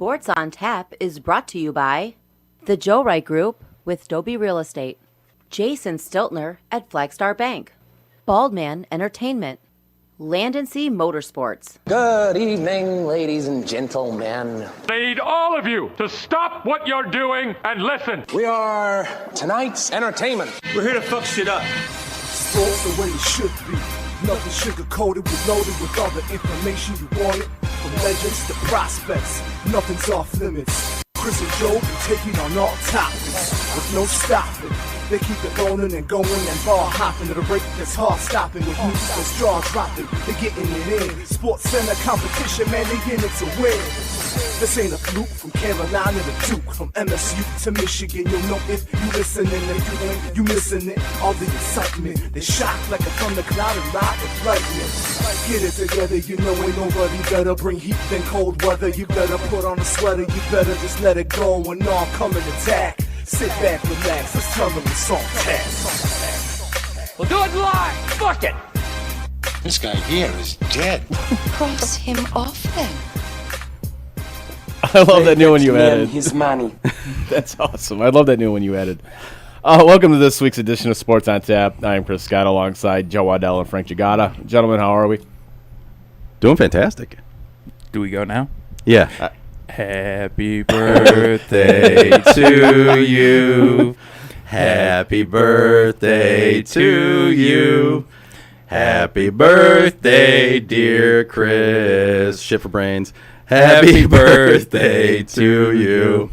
Sports on Tap is brought to you by the Joe Wright Group with Dobie Real Estate, Jason Stiltner at Flagstar Bank, Baldman Entertainment, Land & Sea Motorsports. Good evening, ladies and gentlemen. I need all of you to stop what you're doing and listen. We are tonight's entertainment. We're here to fuck shit up. Sports the way it should be. Nothing sugar-coated, we loaded with all the information you wanted. From legends to prospects, nothing's off limits. Chris and Joe be taking on all topics with no stopping. They keep it going and going and ball hopping at a rate that's hard stopping. With music that's jaw dropping, they're getting it in. Sports Center competition, man, they in it to win. This ain't a fluke from Carolina to Duke, from MSU to Michigan. You'll know if you listening, if you ain't, you missing it. All the excitement, they shock like a thundercloud and ride with lightning. Get it together, you know ain't nobody better. Bring heat than cold weather. You better put on a sweater, you better just let it go when all come and attack. Sit back, relax, let's tell them it's on tap. We'll do it live. Fuck it. This guy here is dead. Cross him off then. I love that new one you added. His money. That's awesome. I love that new one you added. Welcome to this week's edition of Sports on Tap. I am Chris Scott alongside Joe Waddell and Frank Gigotta. Gentlemen, how are we? Doing fantastic. Do we go now? Yeah. Happy birthday to you. Happy birthday to you. Happy birthday, dear Chris. Shit for brains. Happy birthday to you.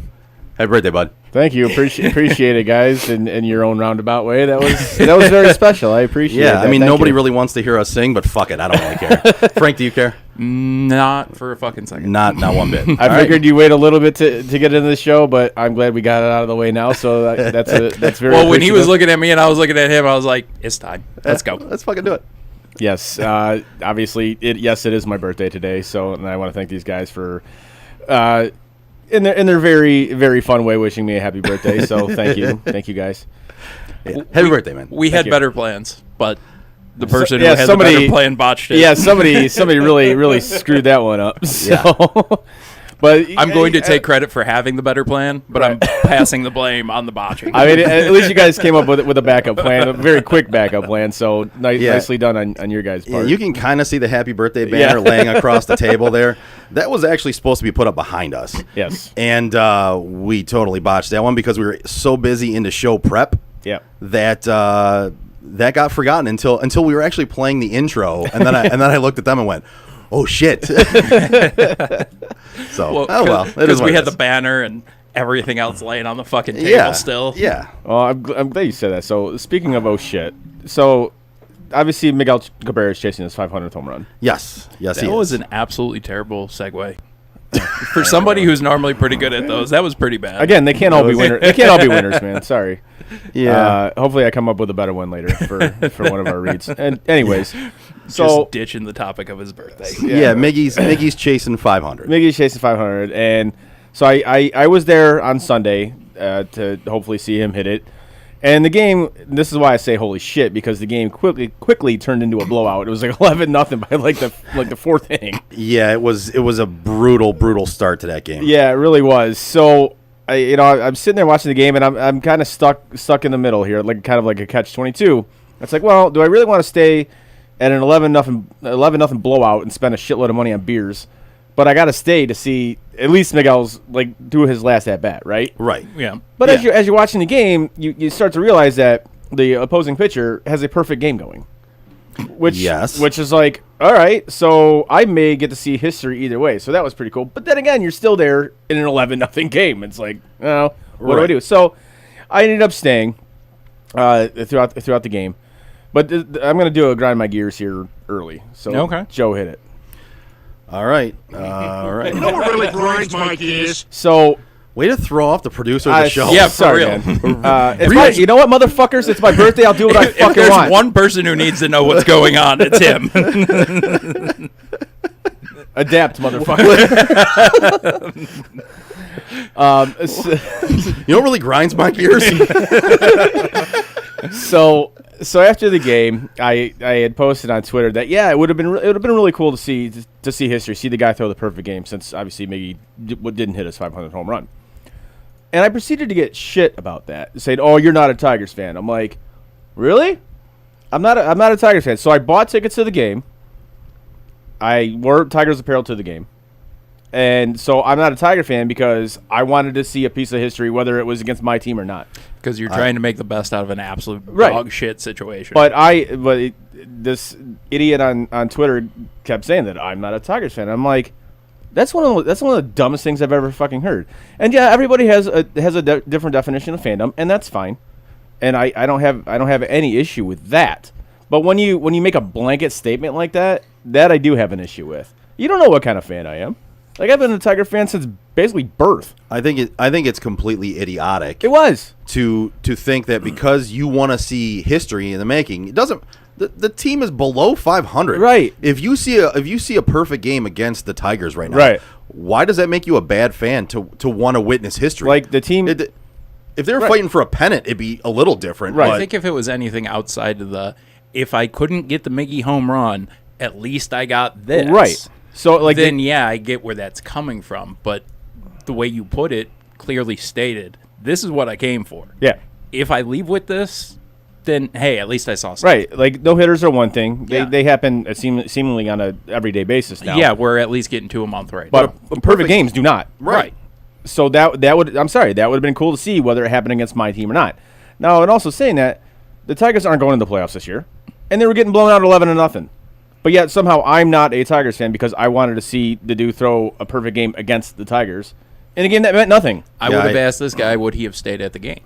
Happy birthday, bud. Thank you. Appreciate it, guys, in your own roundabout way. That was very special. I appreciate it. Yeah, I mean, nobody really wants to hear us sing, but fuck it. I don't really care. Frank, do you care? Not for a fucking second. Not one bit. I figured you wait a little bit to get into the show, but I'm glad we got it out of the way now. So that's very well. When he was looking at me and I was looking at him, I was like, "It's time. Let's go. Let's fucking do it." Yes. Obviously, it is my birthday today. So, and I want to thank these guys for, in their very, very fun way, wishing me a happy birthday. So thank you guys. Yeah. Happy birthday, man. We had better plans, but the person who had somebody, the better plan botched it. Yeah, somebody really screwed that one up. So. Yeah. But I'm going to take credit for having the better plan, but I'm passing the blame on the botching. I mean, at least you guys came up with a backup plan, a very quick backup plan. So nicely done on your guys' part. Yeah, you can kind of see the happy birthday banner laying across the table there. That was actually supposed to be put up behind us. Yes. And we totally botched that one because we were so busy into show prep. Yeah. That got forgotten until we were actually playing the intro, and then I looked at them and went, "Oh shit!" So because we had the banner and everything else laying on the fucking table still. Yeah. Well, I'm glad you said that. So speaking of oh shit, so obviously Miguel Cabrera is chasing his 500th home run. Yes. That was an absolutely terrible segue. For somebody who's normally pretty good at those, that was pretty bad. Again, they can't all be winners. They can't all be winners, man. Sorry. Yeah. Hopefully, I come up with a better one later for one of our reads. And anyways, so just ditching the topic of his birthday. Yeah, Miggy's chasing 500. Miggy's chasing 500, and so I was there on Sunday to hopefully see him hit it. And the game, this is why I say holy shit, because the game quickly turned into a blowout. It was like 11-0 by like the fourth inning. Yeah, it was a brutal start to that game. Yeah, it really was. So I'm sitting there watching the game, and I'm kind of stuck in the middle here, like kind of like a catch-22. It's like, well, do I really want to stay at an 11-0 blowout and spend a shitload of money on beers? But I got to stay to see at least Miguel's do his last at bat, right? Right. Yeah. But as you're watching the game, you start to realize that the opposing pitcher has a perfect game going. Which is like, all right, so I may get to see history either way. So that was pretty cool. But then again, you're still there in an 11-0 game. It's like, oh, what do I do? So I ended up staying throughout the game. But I'm going to do a grind my gears here early. So okay. Joe hit it. All right. You know what really grinds my gears? So, way to throw off the producer of the show. Yeah, sorry, for real. Man. You know what, motherfuckers? It's my birthday. I'll do what I fucking want. If there's one person who needs to know what's going on, it's him. Adapt, motherfucker. You know what really grinds my gears? So So after the game, I had posted on Twitter that it would have been really cool to see history, see the guy throw the perfect game, since obviously Miggy didn't hit his 500th home run. And I proceeded to get shit about that, saying, "Oh, you're not a Tigers fan." I'm like, really? I'm not a Tigers fan. So I bought tickets to the game. I wore Tigers apparel to the game. And so I'm not a Tiger fan because I wanted to see a piece of history, whether it was against my team or not. Because you're trying to make the best out of an absolute dog shit situation. But this idiot on Twitter kept saying that I'm not a Tigers fan. I'm like, that's one of the dumbest things I've ever fucking heard. And yeah, everybody has a different definition of fandom, and that's fine. And I don't have any issue with that. But when you make a blanket statement like that I do have an issue with. You don't know what kind of fan I am. Like, I've been a Tiger fan since basically birth. I think it's completely idiotic. It was to think that because you want to see history in the making, it doesn't. The team is below 500. Right. If you see a perfect game against the Tigers right now, right, why does that make you a bad fan to want to witness history? Like the team. If they were fighting for a pennant, it'd be a little different. Right. I think if it was anything outside of if I couldn't get the Miggy home run, at least I got this. Right. So then I get where that's coming from. But the way you put it clearly stated, this is what I came for. Yeah. If I leave with this, then hey, at least I saw something. Right. Like no hitters are one thing. They happen seemingly on a everyday basis now. Yeah, we're at least getting 2 a month right now. But perfect games do not. Right. So that would that would have been cool to see whether it happened against my team or not. Now, and also saying that the Tigers aren't going to the playoffs this year, and they were getting blown out 11-0. But yet somehow I'm not a Tigers fan because I wanted to see the dude throw a perfect game against the Tigers in a game that meant nothing. I would have asked this guy, would he have stayed at the game?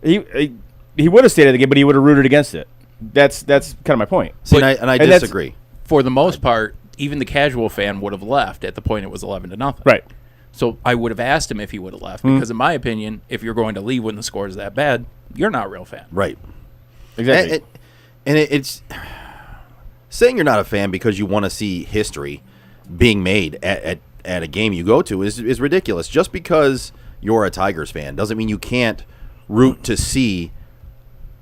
He would have stayed at the game, but he would have rooted against it. That's kind of my point. See, and I disagree. For the most part, even the casual fan would have left at the point it was 11-0. Right. So I would have asked him if he would have left because, in my opinion, if you're going to leave when the score is that bad, you're not a real fan. Right. Exactly. And it's saying you're not a fan because you want to see history being made at a game you go to is ridiculous. Just because you're a Tigers fan doesn't mean you can't root to see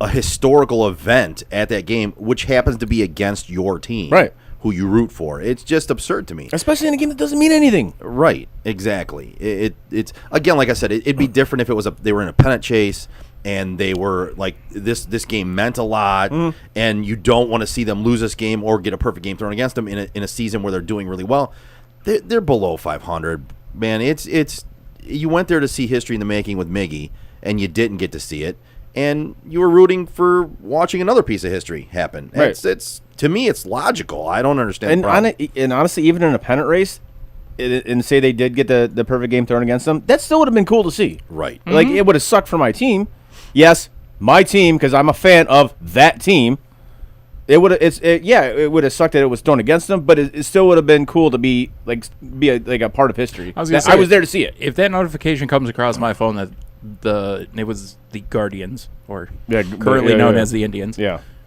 a historical event at that game, which happens to be against your team, right, who you root for. It's just absurd to me, especially in a game that doesn't mean anything. Right, exactly. It's again, like I said, it'd be different if it was they were in a pennant chase and they were like this game meant a lot, and you don't want to see them lose this game or get a perfect game thrown against them in a season where they're doing really well. They're below 500, man. It's you went there to see history in the making with Miggy, and you didn't get to see it, and you were rooting for watching another piece of history happen. Right. It's to me, it's logical. I don't understand. And honestly, even in a pennant race, and say they did get the perfect game thrown against them, that still would have been cool to see. Right. Like it would have sucked for my team. Yes, my team, because I'm a fan of that team. It would have sucked that it was thrown against them, but it still would have been cool to be a part of history. I was there to see it. If that notification comes across my phone that it was the Guardians, or currently known as the Indians,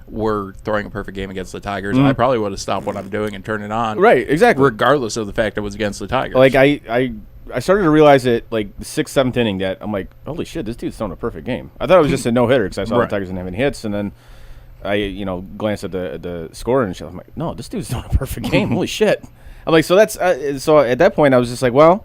were throwing a perfect game against the Tigers, I probably would have stopped what I'm doing and turned it on. Right, exactly. Regardless of the fact it was against the Tigers. Like I started to realize it like the 6th, 7th inning that I'm like, holy shit, this dude's throwing a perfect game. I thought it was just a no hitter because I saw the Tigers didn't have any hits, and then I glanced at the score and I'm like, no, this dude's throwing a perfect game. Holy shit! I'm like, so that's so at that point I was just like, well,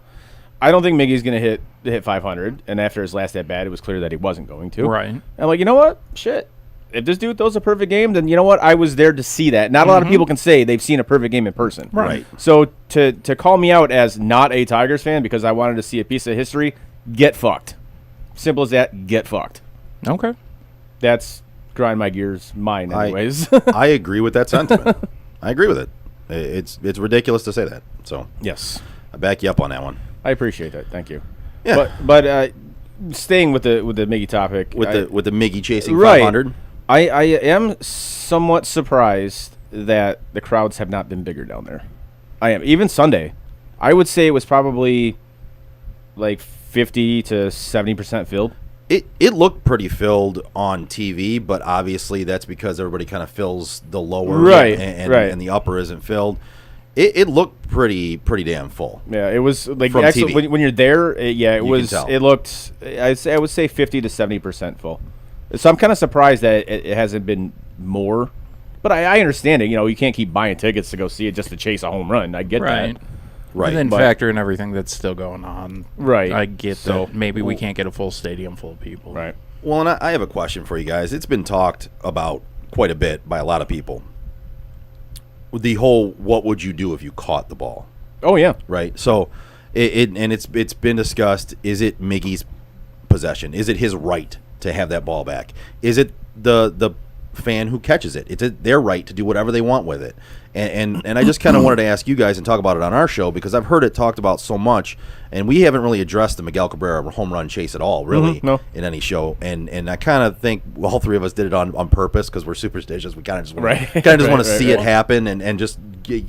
I don't think Miggy's gonna hit 500, and after his last at bat, it was clear that he wasn't going to. Right. And I'm like, you know what? Shit. If this dude throws a perfect game, then you know what? I was there to see that. Not a lot of people can say they've seen a perfect game in person. Right. So to call me out as not a Tigers fan because I wanted to see a piece of history, get fucked. Simple as that. Get fucked. Okay. That's grind my gears mine anyways. I agree with that sentiment. I agree with it. It's ridiculous to say that. So yes, I back you up on that one. I appreciate that. Thank you. Yeah. But staying with the Miggy topic, with the Miggy chasing 500. I am somewhat surprised that the crowds have not been bigger down there. I am. Even Sunday, I would say it was probably like 50 to 70% filled. It looked pretty filled on TV, but obviously that's because everybody kind of fills the lower and the upper isn't filled. It looked pretty damn full. Yeah, it was like from actually TV. When you're there, it was. Can tell. It looked. I would say 50 to 70% full. So I'm kind of surprised that it hasn't been more. But I understand it. You know, you can't keep buying tickets to go see it just to chase a home run. I get that. Right. And then factor in everything that's still going on. Right. I get that maybe we can't get a full stadium full of people. Right. Well, and I have a question for you guys. It's been talked about quite a bit by a lot of people. The whole, what would you do if you caught the ball? Oh, yeah. Right. So, it's been discussed. Is it Miggy's possession? Is it his right to have that ball back? Is it the fan who catches it? It's their right to do whatever they want with it. And I just kind of wanted to ask you guys and talk about it on our show because I've heard it talked about so much, and we haven't really addressed the Miguel Cabrera home run chase at all, really, in any show. And I kind of think all three of us did it on purpose because we're superstitious. We kind of just want to see it happen and just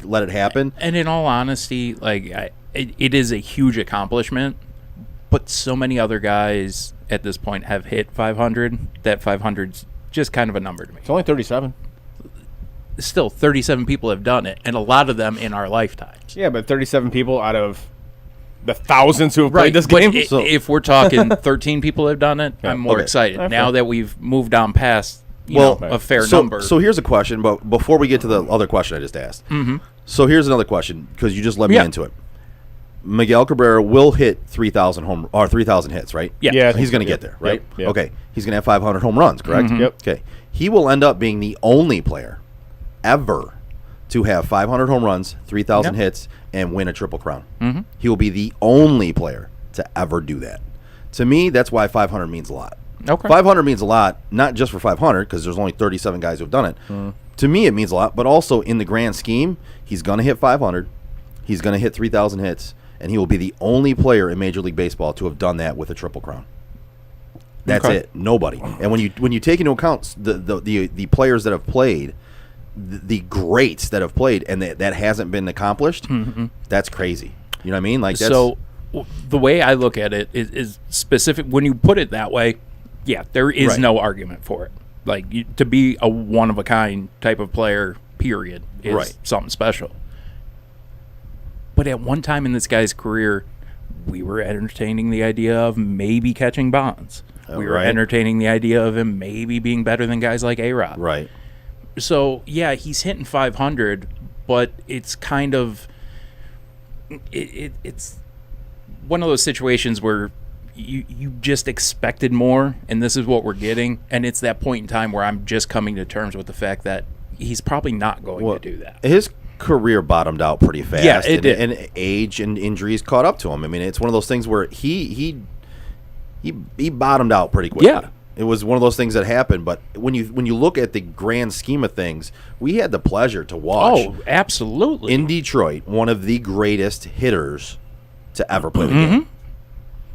let it happen. And in all honesty, like it is a huge accomplishment, but so many other guys at this point have hit 500 that 500's just kind of a number to me. It's only 37. Still, 37 people have done it, and a lot of them in our lifetimes. Yeah, but 37 people out of the thousands who have played this game. If we're talking 13 people have done it, I'm more excited. Now that we've moved on past a fair number. So here's a question, but before we get to the other question I just asked. Mm-hmm. So here's another question, because you just led me into it. Miguel Cabrera will hit 3,000 hits, right? Yeah, he's going to get there, right? Yep. Okay, he's going to have 500 home runs, correct? Mm-hmm. Yep. Okay, he will end up being the only player ever to have 500 home runs, 3,000 hits, and win a Triple Crown. Mm-hmm. He will be the only player to ever do that. To me, that's why 500 means a lot. Okay. 500 means a lot, not just for 500, because there's only 37 guys who have done it. To me, it means a lot, but also in the grand scheme, he's going to hit 500, he's going to hit 3,000 hits, and he will be the only player in Major League Baseball to have done that with a Triple Crown. That's it. Nobody. And when you take into account the players that have played, the greats that have played, and that hasn't been accomplished, that's crazy. You know what I mean? Like, so the way I look at it is specific. When you put it that way, yeah, there is no argument for it. Like, to be a one of a kind type of player, period, is something special. But at one time in this guy's career, we were entertaining the idea of maybe catching Bonds. We were entertaining the idea of him maybe being better than guys like A-Rod. Right. So, yeah, he's hitting 500, but it's kind of it's one of those situations where you just expected more, and this is what we're getting. And it's that point in time where I'm just coming to terms with the fact that he's probably not going to do that. His career bottomed out pretty fast. Yeah, it did. And age and injuries caught up to him. I mean, it's one of those things where he bottomed out pretty quickly. Yeah. It was one of those things that happened, but when you look at the grand scheme of things, we had the pleasure to watch. Oh, absolutely. In Detroit, one of the greatest hitters to ever play the game.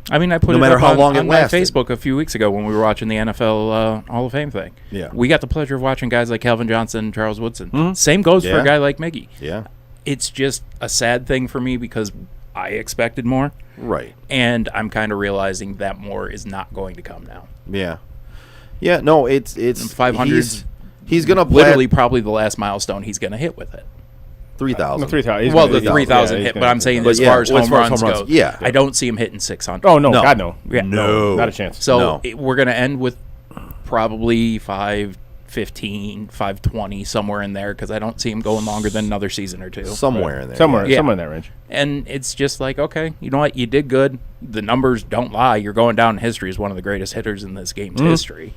I mean, I put no it matter up how on, long it on my lasted. Facebook a few weeks ago when we were watching the NFL Hall of Fame thing. Yeah. We got the pleasure of watching guys like Calvin Johnson and Charles Woodson. Same goes for a guy like Miggy. Yeah. It's just a sad thing for me because I expected more. Right. And I'm kind of realizing that more is not going to come now. Yeah. Yeah, no, it's 500. He's going to literally probably the last milestone he's going to hit with it. 3,000. 3,000. Well, the 3,000 hit, but I'm saying as far as home runs go, yeah. I don't see him hitting 600. Oh, no, God, no. Yeah. No. Not a chance. So we're going to end with probably 515, 520, somewhere in there, because I don't see him going longer than another season or two. Somewhere in there. Somewhere in that range. And it's just like, okay, you know what? You did good. The numbers don't lie. You're going down in history as one of the greatest hitters in this game's history.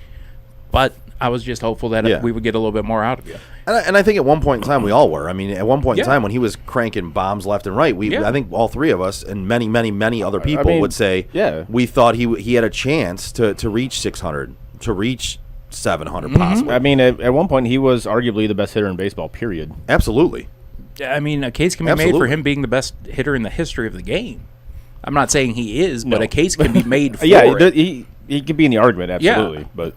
But I was just hopeful that we would get a little bit more out of you. And I think at one point in time we all were. I mean, at one point in time when he was cranking bombs left and right, I think all three of us and many, many, many other people would say we thought he had a chance to reach 600, to reach 700 possibly. I mean, at one point he was arguably the best hitter in baseball, period. Absolutely. I mean, a case can be made for him being the best hitter in the history of the game. I'm not saying he is, but a case can be made for it. He could be in the argument, absolutely. Yeah.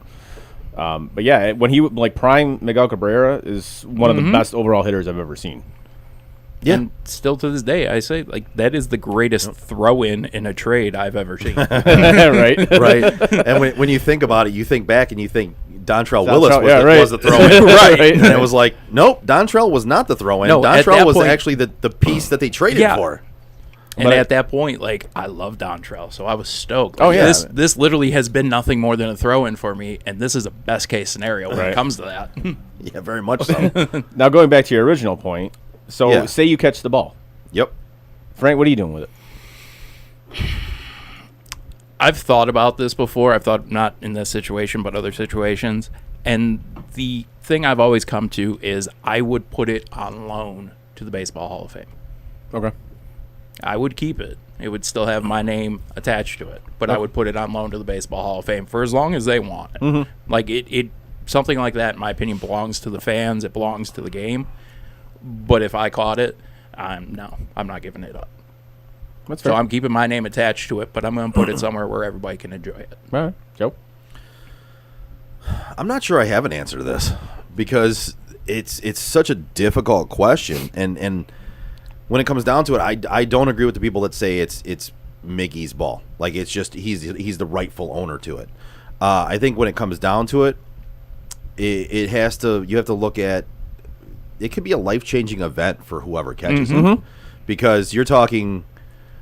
But yeah, when he prime Miguel Cabrera is one of the best overall hitters I've ever seen. Yeah. And still to this day, I say that is the greatest throw-in in a trade I've ever seen. Right. And when you think about it, you think back and you think Dontrell Willis was the throw-in. Right. And it was like, nope, Dontrell was not the throw-in. No, Dontrell was point, actually the piece that they traded for. And at that point, like, I love Dontrell, so I was stoked. Oh, yeah. This literally has been nothing more than a throw-in for me, and this is a best-case scenario when it comes to that. Yeah, very much so. Now, going back to your original point, so say you catch the ball. Yep. Frank, what are you doing with it? I've thought about this before. I've thought not in this situation, but other situations. And the thing I've always come to is I would put it on loan to the Baseball Hall of Fame. Okay. I would keep it. It would still have my name attached to it, but I would put it on loan to the Baseball Hall of Fame for as long as they want it. Mm-hmm. Like it something like that, in my opinion, belongs to the fans. It belongs to the game. But if I caught it, I'm not giving it up. That's fair. So I'm keeping my name attached to it, but I'm going to put it somewhere where everybody can enjoy it. All right. Joe? I'm not sure I have an answer to this because it's such a difficult question, and when it comes down to it, I don't agree with the people that say it's Miggy's ball. Like, it's just he's the rightful owner to it. I think when it comes down to it, you have to look at it could be a life-changing event for whoever catches it, because you're talking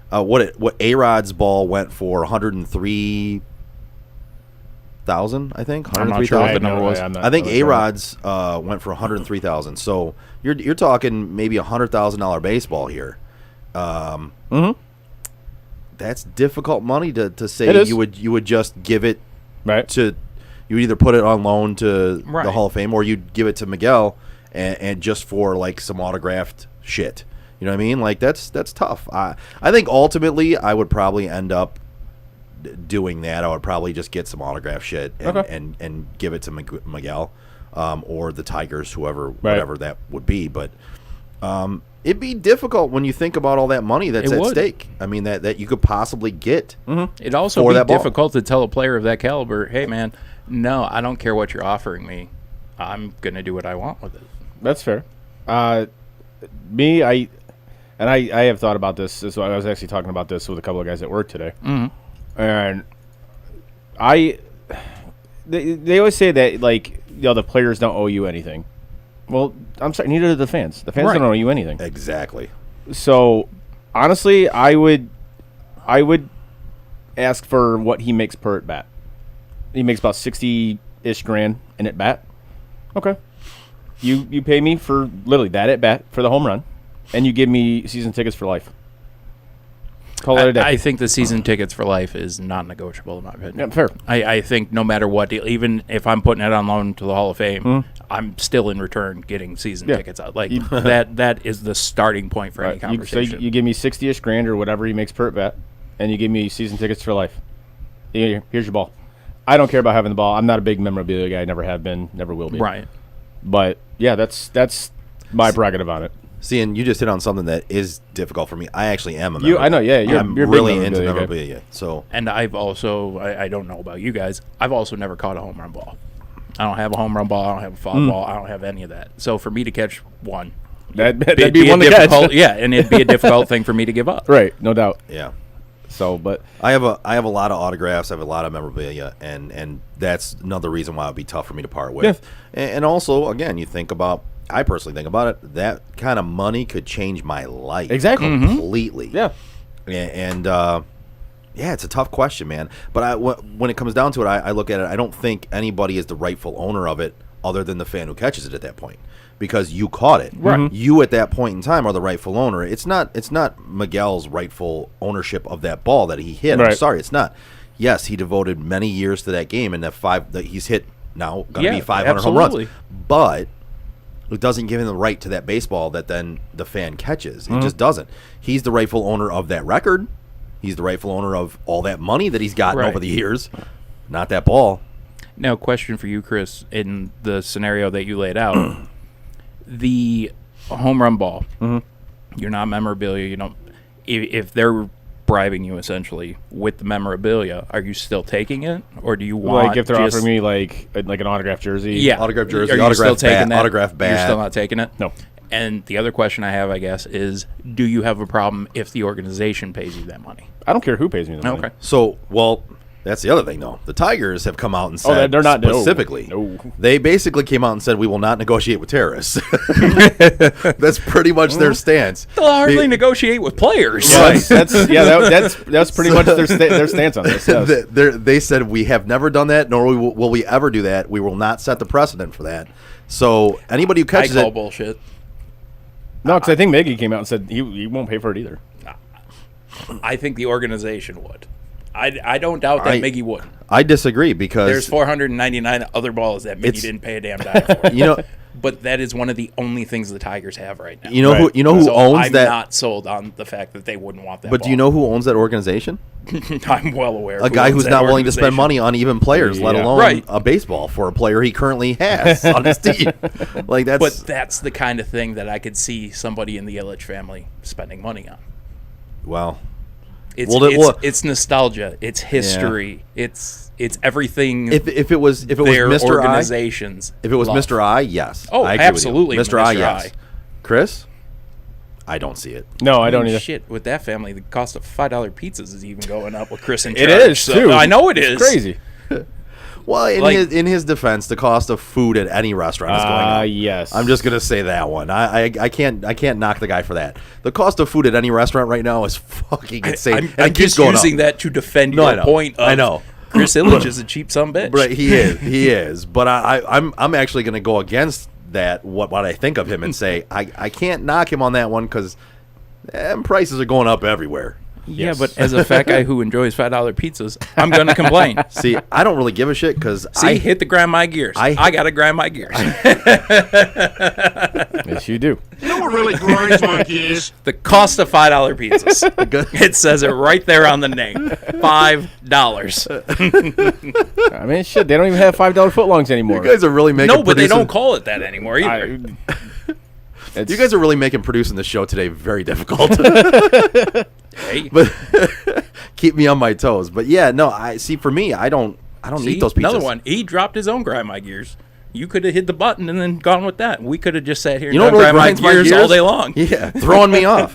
what A-Rod's ball went for 103,000, I think. I'm not sure what the number was. I think A-Rod's went for 103,000. So you're talking maybe $100,000 baseball here. That's difficult money to say you would just give it to. You would either put it on loan to the Hall of Fame, or you'd give it to Miguel and just for like some autographed shit. You know what I mean? Like that's tough. I think ultimately I would probably end up doing that. I would probably just get some autograph shit and give it to Miguel or the Tigers, whatever that would be. But it'd be difficult when you think about all that money that's at stake. I mean, that you could possibly get. It'd also be difficult to tell a player of that caliber, hey, man, no, I don't care what you're offering me. I'm going to do what I want with it. That's fair. I have thought about this. So I was actually talking about this with a couple of guys at work today. And they always say that, like, the players don't owe you anything. Well, I'm sorry, neither do the fans. The fans don't owe you anything. Exactly. So, honestly, I would ask for what he makes per at bat. He makes about 60-ish grand in at bat. Okay. You pay me for literally that at bat for the home run, and you give me season tickets for life. Call it a day. I think the season tickets for life is non-negotiable in my opinion. Yeah, fair. I think no matter what, even if I'm putting it on loan to the Hall of Fame, I'm still in return getting season tickets out. Like that is the starting point for any conversation. So you give me 60-ish grand or whatever he makes per at bat, and you give me season tickets for life. Here's your ball. I don't care about having the ball. I'm not a big memorabilia guy. Never have been. Never will be. Right. But yeah, that's my prerogative on it. See, and you just hit on something that is difficult for me. I actually am a memorabilia. I know, yeah. I'm really into memorabilia. So, and I've also, I don't know about you guys, I've also never caught a home run ball. I don't have a home run ball. I don't have a foul ball. I don't have any of that. So for me to catch one, that'd be one to catch. Yeah, and it'd be a difficult thing for me to give up. Right, no doubt. Yeah. So, but I have a lot of autographs. I have a lot of memorabilia, and that's another reason why it would be tough for me to part with. Yeah. And also, again, I personally think about it, that kind of money could change my life. Exactly. Completely. Yeah. And it's a tough question, man. But when it comes down to it, I look at it, I don't think anybody is the rightful owner of it other than the fan who catches it at that point. Because you caught it. Right. You at that point in time are the rightful owner. It's not Miguel's rightful ownership of that ball that he hit. Right. I'm sorry, it's not. Yes, he devoted many years to that game, and that he's hit now going to be 500 home runs. But it doesn't give him the right to that baseball that then the fan catches. It just doesn't. He's the rightful owner of that record. He's the rightful owner of all that money that he's gotten over the years. Not that ball. Now, question for you, Chris, in the scenario that you laid out. The home run ball, you're not memorabilia. You don't. If they're bribing you essentially with the memorabilia, are you still taking it, or do you want? Like if they're offering me like an autographed jersey, autographed jersey, are you autographed still taking bat, that? Autographed bat. You're still not taking it. No. And the other question I have, I guess, is do you have a problem if the organization pays you that money? I don't care who pays me the money. So, well, That's the other thing, though. The Tigers have come out and said they're not specifically. No. They basically came out and said we will not negotiate with terrorists. That's pretty much their stance. They'll hardly negotiate with players. Yeah, that's pretty much their stance on this. Yes. They said we have never done that, nor will we ever do that. We will not set the precedent for that. So anybody who catches I call it, bullshit. No, because I think Miggy came out and said he won't pay for it either. I think the organization would. I don't doubt that Miggy would. I disagree because There's 499 other balls that Miggy didn't pay a damn dime for. You know, but that is one of the only things the Tigers have right now. You know who So owns I'm that? not sold on the fact that they wouldn't want that. But ball. do you know who owns that organization? I'm well aware. A guy who's not willing to spend money on even players, let Yeah. alone a baseball for a player he currently has on his team. Like that's. But that's the kind of thing that I could see somebody in the Ilitch family spending money on. Well, It's nostalgia. It's history. It's everything. If it was Mr. organizations. If it was love. Mr. I, yes. Oh, I agree absolutely, with you. Mr. I, Mr. yes. I. Chris, I don't see it. No, I don't either. Shit, with that family, the cost of $5 pizzas is even going up with Chris and It charge, is so- too. I know it is. It's crazy. Well, in his defense, the cost of food at any restaurant is going up. Yes. I'm just gonna say that one. I can't knock the guy for that. The cost of food at any restaurant right now is fucking insane. I'm and it keeps just going using up. that to defend No, I your know. point. I know. Chris Ilitch is a cheap son of a bitch. Right, he is. But I'm actually gonna go against that. What I think of him and say I can't knock him on that one because prices are going up everywhere. Yeah, but as a fat guy who enjoys $5 pizzas, I'm going to complain. See, I don't really give a shit because I hit the grind my gears. I got to grind my gears. Yes, you do. You know what really grinds my gears? The cost of $5 pizzas. It says it right there on the name. $5. I mean, shit, they don't even have $5 footlongs anymore. You guys are really making No, but they producing- don't call it that anymore either. You guys are really making producing the show today very difficult. Hey. But keep me on my toes. But yeah, no, I see. For me, I don't eat those pizzas. Another one. He dropped his own grind my gears. You could have hit the button and then gone with that. We could have just sat here and You know done what really grind my grinds my gears all gears? day long. Yeah, throwing me off.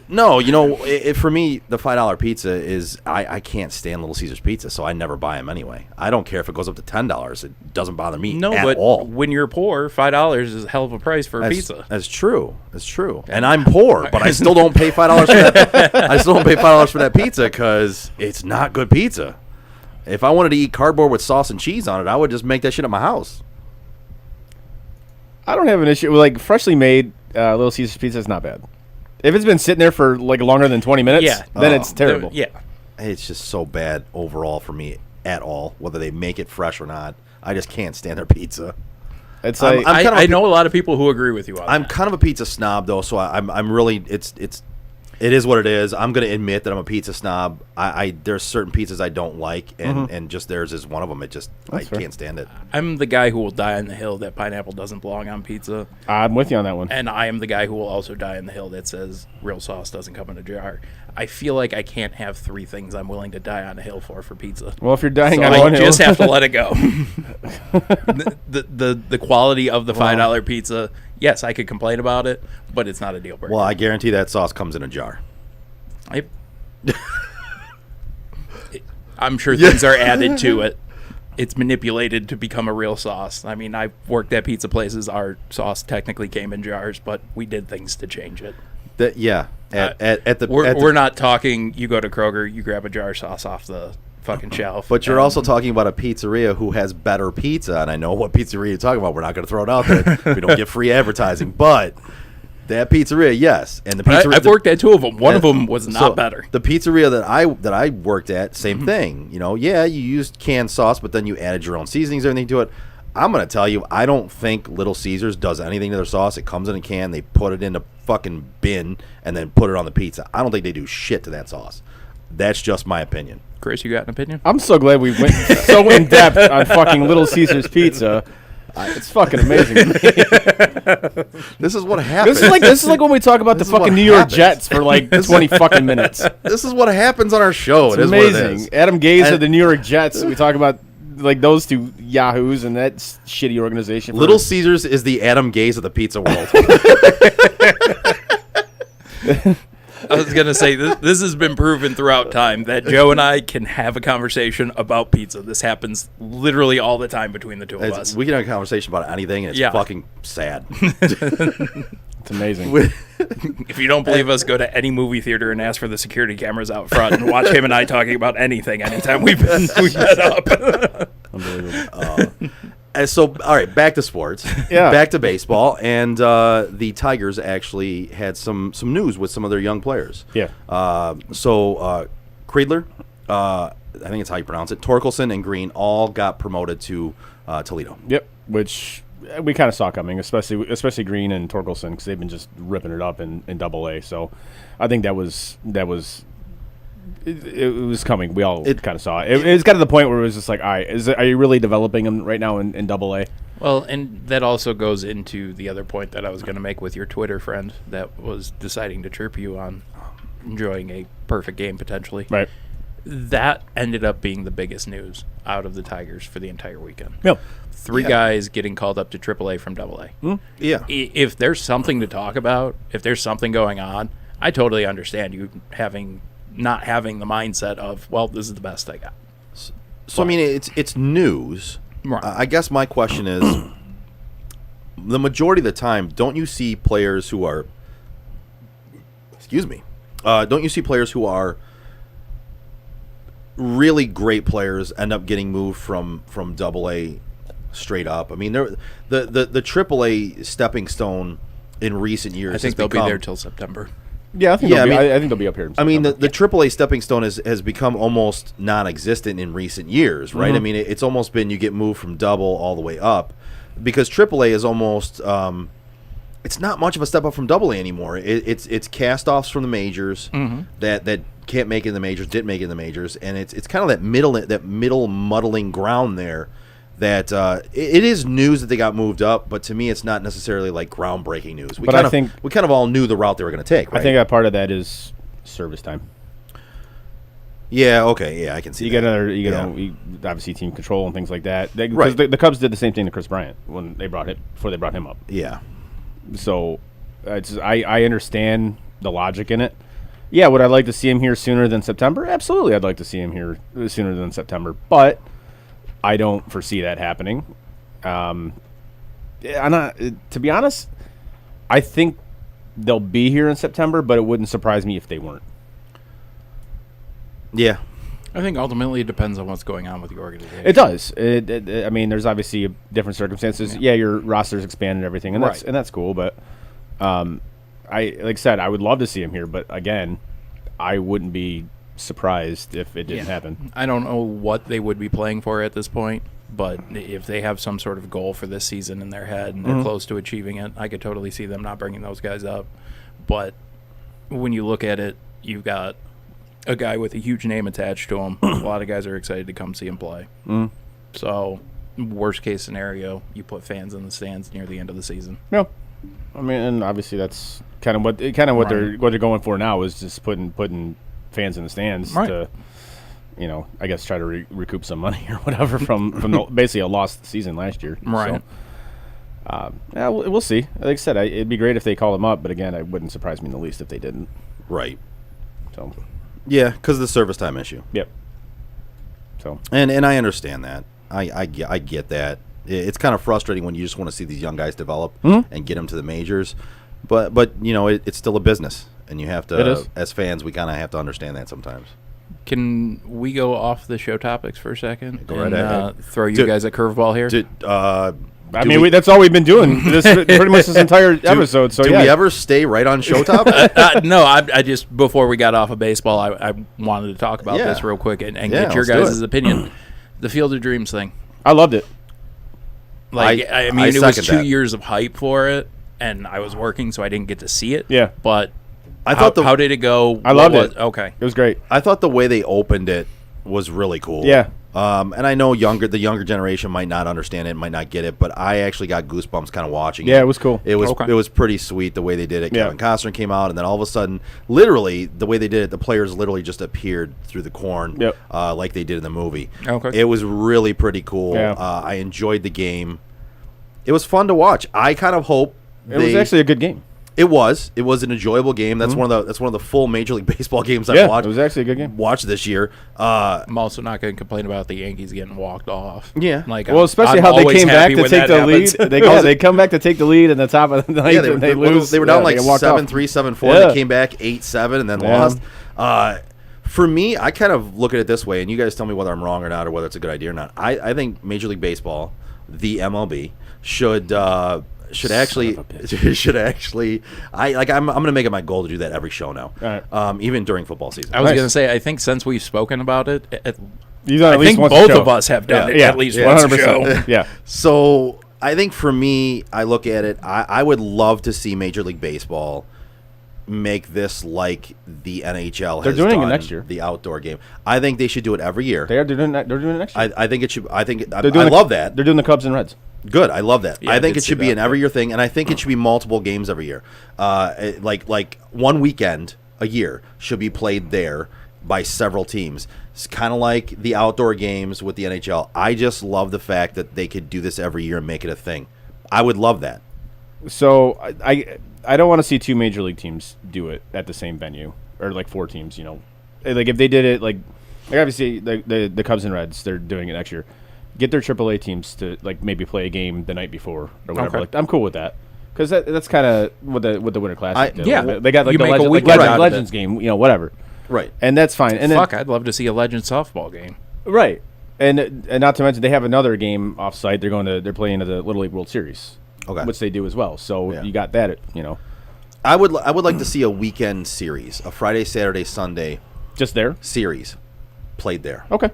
No, you know, for me, the $5 pizza is I can't stand Little Caesars pizza, so I never buy them anyway. I don't care if it goes up to $10; it doesn't bother me at all. When you're poor, $5 is a hell of a price for a pizza. That's true. That's true. And I'm poor, but I still don't pay $5 for that. I still don't pay $5 for that pizza because it's not good pizza. If I wanted to eat cardboard with sauce and cheese on it, I would just make that shit at my house. I don't have an issue with like freshly made Little Caesars pizza is not bad. If it's been sitting there for like longer than 20 minutes, then it's terrible. Yeah. It's just so bad overall for me at all, whether they make it fresh or not. I just can't stand their pizza. It's like I know a lot of people who agree with you on I'm that. kind of a pizza snob though, so I'm really it is what it is. I'm going to admit that I'm a pizza snob. There's certain pizzas I don't like, and just theirs is one of them. I can't stand it. I'm the guy who will die on the hill that pineapple doesn't belong on pizza. I'm with you on that one. And I am the guy who will also die on the hill that says real sauce doesn't come in a jar. I feel like I can't have three things I'm willing to die on a hill for pizza. Well, if you're dying So on I one hill, just have to let it go. the quality of the $5 pizza, yes, I could complain about it, but it's not a deal breaker. Well, I guarantee that sauce comes in a jar. I'm sure things are added to it. It's manipulated to become a real sauce. I mean, I've worked at pizza places. Our sauce technically came in jars, but we did things to change it. We're not talking. You go to Kroger, you grab a jar of sauce off the fucking shelf. But you're also talking about a pizzeria who has better pizza, and I know what pizzeria you're talking about. We're not going to throw it out there. We don't get free advertising, but that pizzeria, yes, and the pizzeria. I've worked at two of them. One of them was not better. The pizzeria that I worked at, same thing. You know, yeah, you used canned sauce, but then you added your own seasonings, everything to it. I'm going to tell you, I don't think Little Caesars does anything to their sauce. It comes in a can, they put it in a fucking bin, and then put it on the pizza. I don't think they do shit to that sauce. That's just my opinion. Chris, you got an opinion? I'm so glad we went so in depth on fucking Little Caesars pizza. It's fucking amazing. This is what happens. This is like when we talk about the fucking New York Jets for like 20 fucking minutes. This is what happens on our show. It's it is amazing. What it is. Adam Gase of the New York Jets. We talk about like those two yahoos and that shitty organization. Little Caesars is the Adam Gase of the pizza world. I was going to say, this has been proven throughout time that Joe and I can have a conversation about pizza. This happens literally all the time between the two of us. We can have a conversation about anything, and it's fucking sad. It's amazing. If you don't believe us, go to any movie theater and ask for the security cameras out front and watch him and I talking about anything anytime we've met up. Unbelievable. And so, all right, back to sports. Yeah. Back to baseball. And the Tigers actually had some news with some of their young players. Yeah. Kreidler, I think it's how you pronounce it, Torkelson and Green all got promoted to Toledo. Yep, which we kind of saw coming, especially Green and Torkelson, because they've been just ripping it up in Double-A. So I think it was coming. We all kind of saw it. It got to the point where it was just like, all right, are you really developing them right now in Double-A? Well, and that also goes into the other point that I was going to make with your Twitter friend that was deciding to chirp you on enjoying a perfect game potentially. Right. That ended up being the biggest news out of the Tigers for the entire weekend. Yep. Three guys getting called up to AAA from AA. Yeah. If there's something to talk about, if there's something going on, I totally understand you not having the mindset of, well, this is the best I got. So I mean, it's news. Right. I guess my question is, the majority of the time, don't you see players who are, don't you see players who are really great players end up getting moved from AA straight up? I mean, the AAA stepping stone in recent years. I think they'll be there till September. Yeah, I think they'll be up here. I mean, the AAA stepping stone has become almost non-existent in recent years, right? Mm-hmm. I mean, it's almost been you get moved from double all the way up, because AAA is almost it's not much of a step up from AA anymore. It's cast-offs from the majors that can't make it in the majors, didn't make it in the majors, and it's kind of that middle muddling ground there. That it is news that they got moved up, but to me, it's not necessarily like groundbreaking news. We kind of all knew the route they were going to take. Right? I think that part of that is service time. Yeah. Okay. Yeah, I can see. You obviously team control and things like that. Right. The Cubs did the same thing to Chris Bryant before they brought him up. Yeah. So, I understand the logic in it. Yeah, would I like to see him here sooner than September? Absolutely, I'd like to see him here sooner than September, but I don't foresee that happening. To be honest, I think they'll be here in September, but it wouldn't surprise me if they weren't. Yeah. I think ultimately it depends on what's going on with the organization. It does. I mean, there's obviously different circumstances. Yeah, your roster's expanded and everything, and that's cool. But like I said, I would love to see him here, but again, I wouldn't be surprised if it didn't happen. I don't know what they would be playing for at this point, but if they have some sort of goal for this season in their head and they're close to achieving it, I could totally see them not bringing those guys up. But when you look at it, you've got a guy with a huge name attached to him. A lot of guys are excited to come see him play. So, worst case scenario, you put fans in the stands near the end of the season. Yeah, I mean, and obviously that's kind of what they're going for now is just putting fans in the stands to, I guess try to recoup some money or whatever from basically a lost season last year. Right. So, yeah, we'll see. Like I said, it'd be great if they call him up, but again, it wouldn't surprise me in the least if they didn't. Right. So. Yeah, because of the service time issue. Yep. So. And I understand that. I get that. It's kind of frustrating when you just want to see these young guys develop and get them to the majors, but it's still a business, and you have to, as fans, we kind of have to understand that sometimes. Can we go off the show topics for a second? Go right ahead. Throw you guys a curveball here. That's all we've been doing pretty much this entire episode. So do we ever stay right on show topic? No, I just before we got off of baseball, I wanted to talk about this real quick and get your guys' opinion. The Field of Dreams thing. I loved it. Like I mean, it was 2 years of hype for it, and I was working, so I didn't get to see it. Yeah, but how did it go? I loved it. Okay, it was great. I thought the way they opened it was really cool. Yeah. And I know the younger generation might not understand it, might not get it, but I actually got goosebumps kind of watching it. Yeah, it was cool. It was pretty sweet the way they did it. Kevin Costner came out, and then all of a sudden, literally, the way they did it, the players literally just appeared through the corn like they did in the movie. Okay. It was really pretty cool. Yeah. I enjoyed the game. It was fun to watch. I kind of hope it was actually a good game. It was an enjoyable game. That's one of the full Major League Baseball games I've watched. It was actually a good game. Watched this year. I'm also not going to complain about the Yankees getting walked off. Yeah. Like, Well, especially I'm how they always came back happy to when take that the lead. happens. They come back to take the lead in the top of the ninth, Yeah, and they lose. They were down they like walked off. 7-3, 7-4. Yeah. They came back 8-7 and then Yeah. lost. For me, I kind of look at it this way, and you guys tell me whether I'm wrong or not, or whether it's a good idea or not. I think Major League Baseball, the MLB, should actually I'm going to make it my goal to do that every show now. All right. Even during football season. I was Nice. going to say, I think since we've spoken about it, You've done I at least think once a both show. of us have done it Yeah, at least once a show. 100%. Yeah. So I think for me, I look at it. I would love to see Major League Baseball make this like the NHL. They're has doing it done, next year. The outdoor game. I think they should do it every year. They're doing it next year. I think it should. I think I They're doing love that. They're doing the Cubs and Reds. Good. I love that. Yeah, I I think did it should see be that. an every year thing, and I think it should be multiple games every year. Like one weekend a year should be played there by several teams. It's kind of like the outdoor games with the NHL. I just love the fact that they could do this every year and make it a thing. I would love that. So I don't want to see two major league teams do it at the same venue, or like four teams. You know, like if they did it like obviously the Cubs and Reds, they're doing it next year. Get their AAA teams to like maybe play a game the night before or whatever. Okay. Like, I'm cool with that because that's kind of what the Winter Classic did. yeah. They got like You the make a Legends weekend out of Legends it. game, you know, whatever, Right. and that's fine. And Fuck, I'd love to see a Legend softball game. then, right, and not to mention they have another game off-site. They're playing in the Little League World Series, Okay. which they do as well. So Yeah. you got that, you know, I would like to see a weekend series, a Friday, Saturday, Sunday just there. series played there. Okay.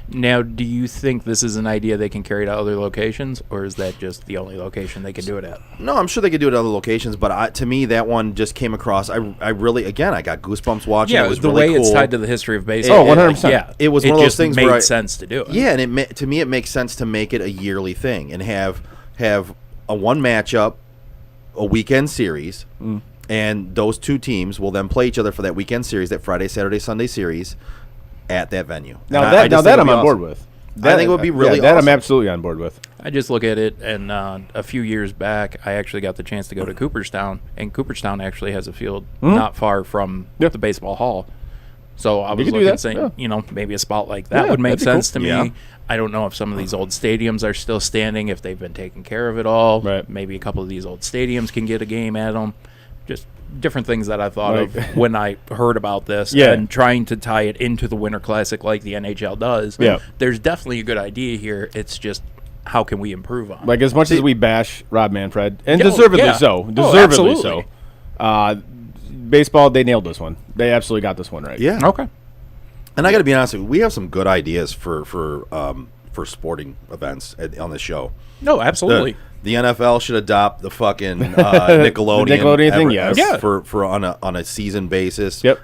Now, do you think this is an idea they can carry to other locations, or is that just the only location they can do it at? No, I'm sure they could do it at other locations, but to me, that one just came across. I really, again, I got goosebumps watching. Yeah, it was the really way cool. it's tied to the history of baseball. 100%. Yeah, It was one of those just things made where sense to do it. Yeah, and to me, it makes sense to make it a yearly thing and have a one matchup, a weekend series, and those two teams will then play each other for that weekend series, that Friday, Saturday, Sunday series, at that venue. Now And I that just think I'm it'd be on board awesome. with. I think it would be really that I'm awesome. absolutely on board with. I just look at it, and a few years back, I actually got the chance to go to Cooperstown, and Cooperstown actually has a field not far from Yeah. the baseball hall. So I was could do looking, that, saying, yeah. you know, maybe a spot like that Yeah, would make that'd be cool. sense to me. Yeah. I don't know if some of these old stadiums are still standing, if they've been taken care of at all. Right. Maybe a couple of these old stadiums can get a game at them. Just different things that I thought Like- of when I heard about this, Yeah. and trying to tie it into the Winter Classic like the NHL does. Yeah. There's definitely a good idea here. It's just, how can we improve on it? Like as much as we bash Rob Manfred, and Yeah, deservedly yeah. so, Oh, deservedly so. absolutely. Baseball, they nailed this one. They absolutely got this one right. Yeah. Okay. And I got to be honest with you, we have some good ideas for sporting events on this show. No, absolutely. The NFL should adopt the fucking Nickelodeon, The Nickelodeon thing, yes. Yeah. for on a season basis. Yep.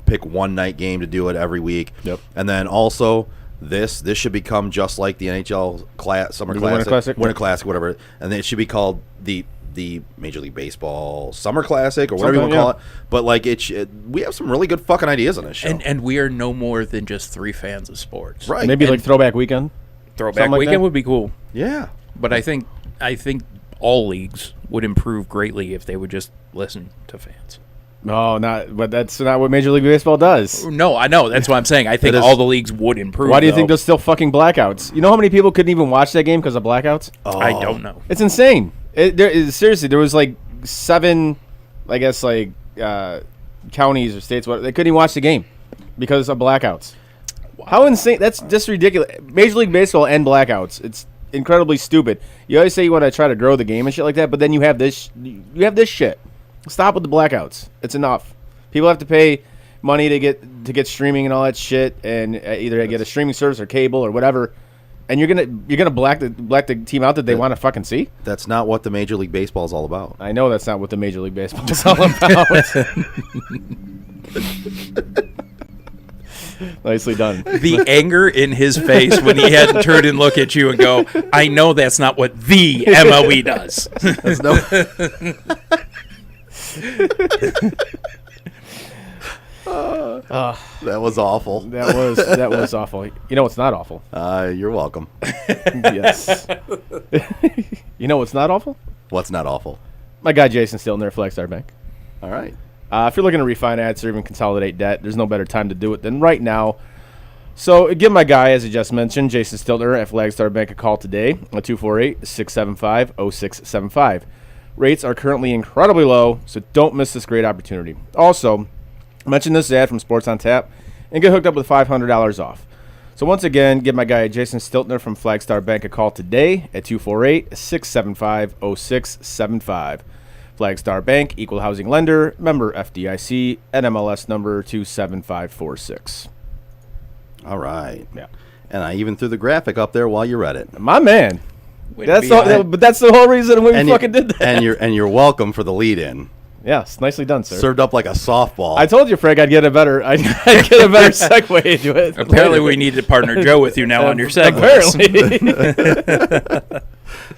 Pick one night game to do it every week. Yep. And then also this should become just like the NHL Summer The Classic, Winter Classic? Winter Classic, whatever. And then it should be called the Major League Baseball Summer Classic or whatever you want to Something, call it. But like we have some really good fucking ideas on this show. And we are no more than just three fans of sports. Right. Maybe And like throwback weekend. Throwback Something like weekend that? would be cool. Yeah. But I think all leagues would improve greatly if they would just listen to fans. No, but that's not what Major League Baseball does. No, I know. That's what I'm saying. I think It is- all the leagues would improve. Why do you think though. there's still fucking blackouts? You know how many people couldn't even watch that game because of blackouts? I don't know. It's insane. Seriously, there was like 7, I guess, like counties or states. They couldn't even watch the game because of blackouts. How insane! That's just ridiculous. Major League Baseball and blackouts. It's incredibly stupid. You always say you want to try to grow the game and shit like that, but then you have this. You have this shit. Stop with the blackouts. It's enough. People have to pay money to get streaming and all that shit, and either get a streaming service or cable or whatever. And you're gonna black the team out that they want to fucking see. That's not what the Major League Baseball is all about. I know that's not what the Major League Baseball is all about. Nicely done. The anger in his face when he had to turn and look at you and go, I know that's not what the MLB does. That's no. That was awful. That was awful. You know what's not awful? You're welcome. Yes. You know what's not awful? What's not awful? My guy Jason Stiltner, Flagstar Bank. All right. If you're looking to refinance or even consolidate debt, there's no better time to do it than right now. So give my guy, as I just mentioned, Jason Stiltner at Flagstar Bank a call today at 248-675-0675. Rates are currently incredibly low, so don't miss this great opportunity. Also, mention this ad from Sports on Tap and get hooked up with $500 off. So once again, give my guy Jason Stiltner from Flagstar Bank a call today at 248-675-0675. Flagstar Bank, equal housing lender, member FDIC, NMLS number 27546. All right. Yeah. And I even threw the graphic up there while you read it. My man. Way to But that's the whole reason we fucking did that. And you're welcome for the lead in. Yes, nicely done, sir. Served up like a softball. I told you, Frank, I'd get a better segue into it. Apparently, we need to partner Joe with you now on your segues. Apparently.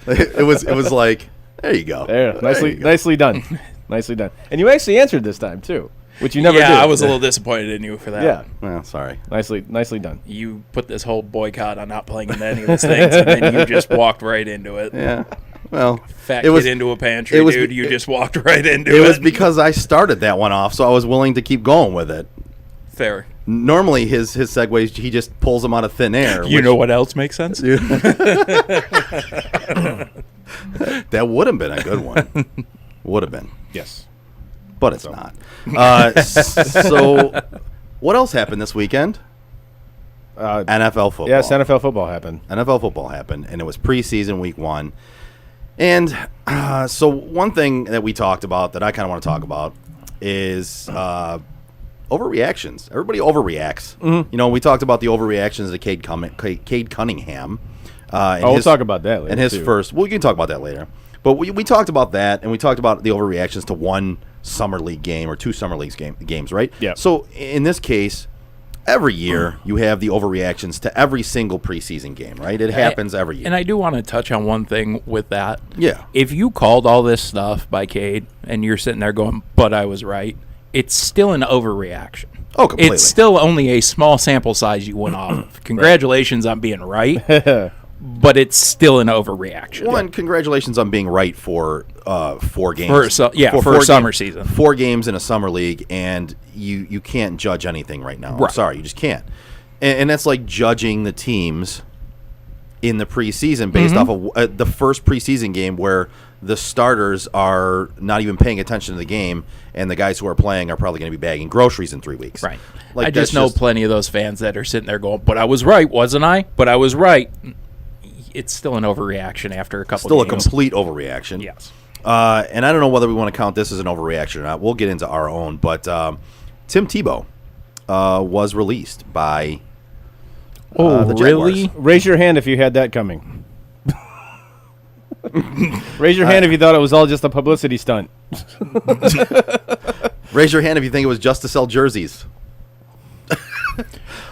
it was like, there you go. There, nicely done. Nicely done. And you actually answered this time, too, which you never did. Yeah, I was a little disappointed in you for that. Yeah. Well, sorry. Nicely done. You put this whole boycott on not playing into any of these things, and then you just walked right into it. Yeah. Well, Fat kid into a pantry, dude. You just walked right into it. It was because I started that one off, so I was willing to keep going with it. Fair. Normally, his segues, he just pulls them out of thin air. You know what else makes sense? That would have been a good one. Would have been. Yes. But it's not. So, what else happened this weekend? NFL football. Yes, NFL football happened. NFL football happened, and it was preseason week 1. And so one thing that we talked about that I kind of want to talk about is overreactions. Everybody overreacts. Mm-hmm. You know, we talked about the overreactions to Cade Cunningham. We'll talk about that later. And his first. Well, you can talk about that later. But we talked about that, and we talked about the overreactions to one summer league game or two summer league games, right? Yeah. So in this case, every year you have the overreactions to every single preseason game, right? It happens every year. And I do want to touch on one thing with that. Yeah. If you called all this stuff by Cade and you're sitting there going, but I was right, it's still an overreaction. Oh, completely. It's still only a small sample size you went off of. Congratulations on being right, but it's still an overreaction. One, congratulations on being right for 4 games. For a summer season. 4 games in a summer league, and you can't judge anything right now. Right. I'm sorry, you just can't. And that's like judging the teams in the preseason based off of the first preseason game where the starters are not even paying attention to the game, and the guys who are playing are probably going to be bagging groceries in 3 weeks. Right. Like, I just know plenty of those fans that are sitting there going, but I was right, wasn't I? But I was right. It's still an overreaction after a couple Still games. a complete overreaction. Yes. And I don't know whether we want to count this as an overreaction or not. We'll get into our own. But Tim Tebow was released by the Jaguars. Really? Raise your hand if you had that coming. Raise your hand if you thought it was all just a publicity stunt. Raise your hand if you think it was just to sell jerseys.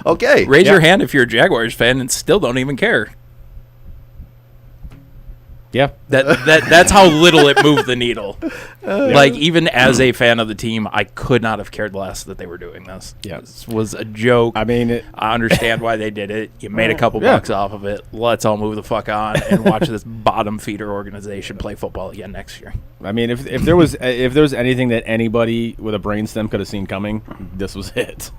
Okay. Raise your hand if you're a Jaguars fan and still don't even care. Yeah. That's how little it moved the needle. Like, even as a fan of the team, I could not have cared less that they were doing this. Yeah. This was a joke. I mean, I understand why they did it. You made a couple bucks off of it. Let's all move the fuck on and watch this bottom feeder organization play football again next year. I mean, if there was anything that anybody with a brainstem could have seen coming, this was it.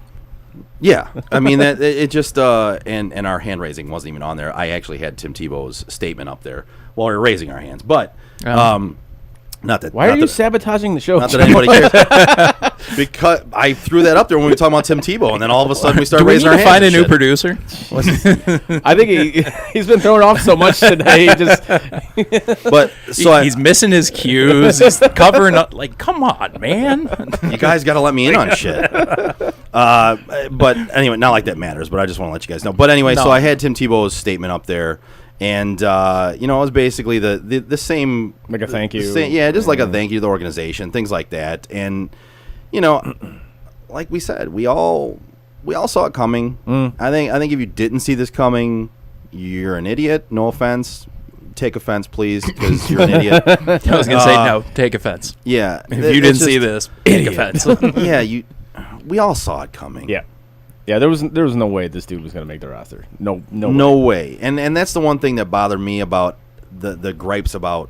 Yeah, I mean that it just and our hand raising wasn't even on there. I actually had Tim Tebow's statement up there while we were raising our hands, but not that. Why are you sabotaging the show? Not that anybody cares. Because I threw that up there when we were talking about Tim Tebow, and then all of a sudden we started raising our hands. Find a new producer. I think he's been thrown off so much today. But so he's missing his cues. He's covering up. Like, come on, man. You guys got to let me in on shit. But anyway, not like that matters. But I just want to let you guys know. But anyway, so I had Tim Tebow's statement up there. And, it was basically the same. Like a thank you. Just like a thank you to the organization, things like that. And, like we said, we all saw it coming. I think if you didn't see this coming, you're an idiot. No offense. Take offense, please, because you're an idiot. I was going to say, no, take offense. Yeah. If you didn't see this, take offense. Yeah, we all saw it coming. Yeah. Yeah, there was no way this dude was going to make the roster. No way. And that's the one thing that bothered me about the gripes about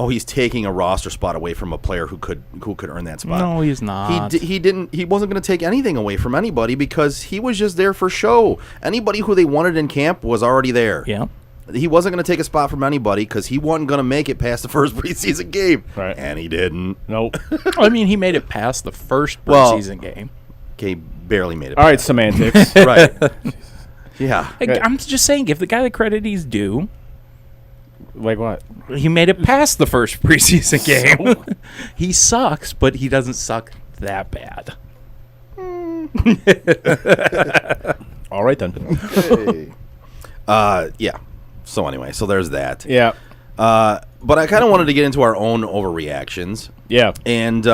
oh, he's taking a roster spot away from a player who could earn that spot. No, he's not. He didn't. He wasn't going to take anything away from anybody because he was just there for show. Anybody who they wanted in camp was already there. Yeah. He wasn't going to take a spot from anybody because he wasn't going to make it past the first preseason game. Right. And he didn't. Nope. I mean, he made it past the first preseason game. Okay, barely made it. All right, semantics. Right. Yeah. I'm just saying, give the guy the credit he's due. Like what? He made it past the first preseason game. He sucks, but he doesn't suck that bad. All right then. Yeah. So anyway, so there's that. Yeah. But I kind of wanted to get into our own overreactions. Yeah. And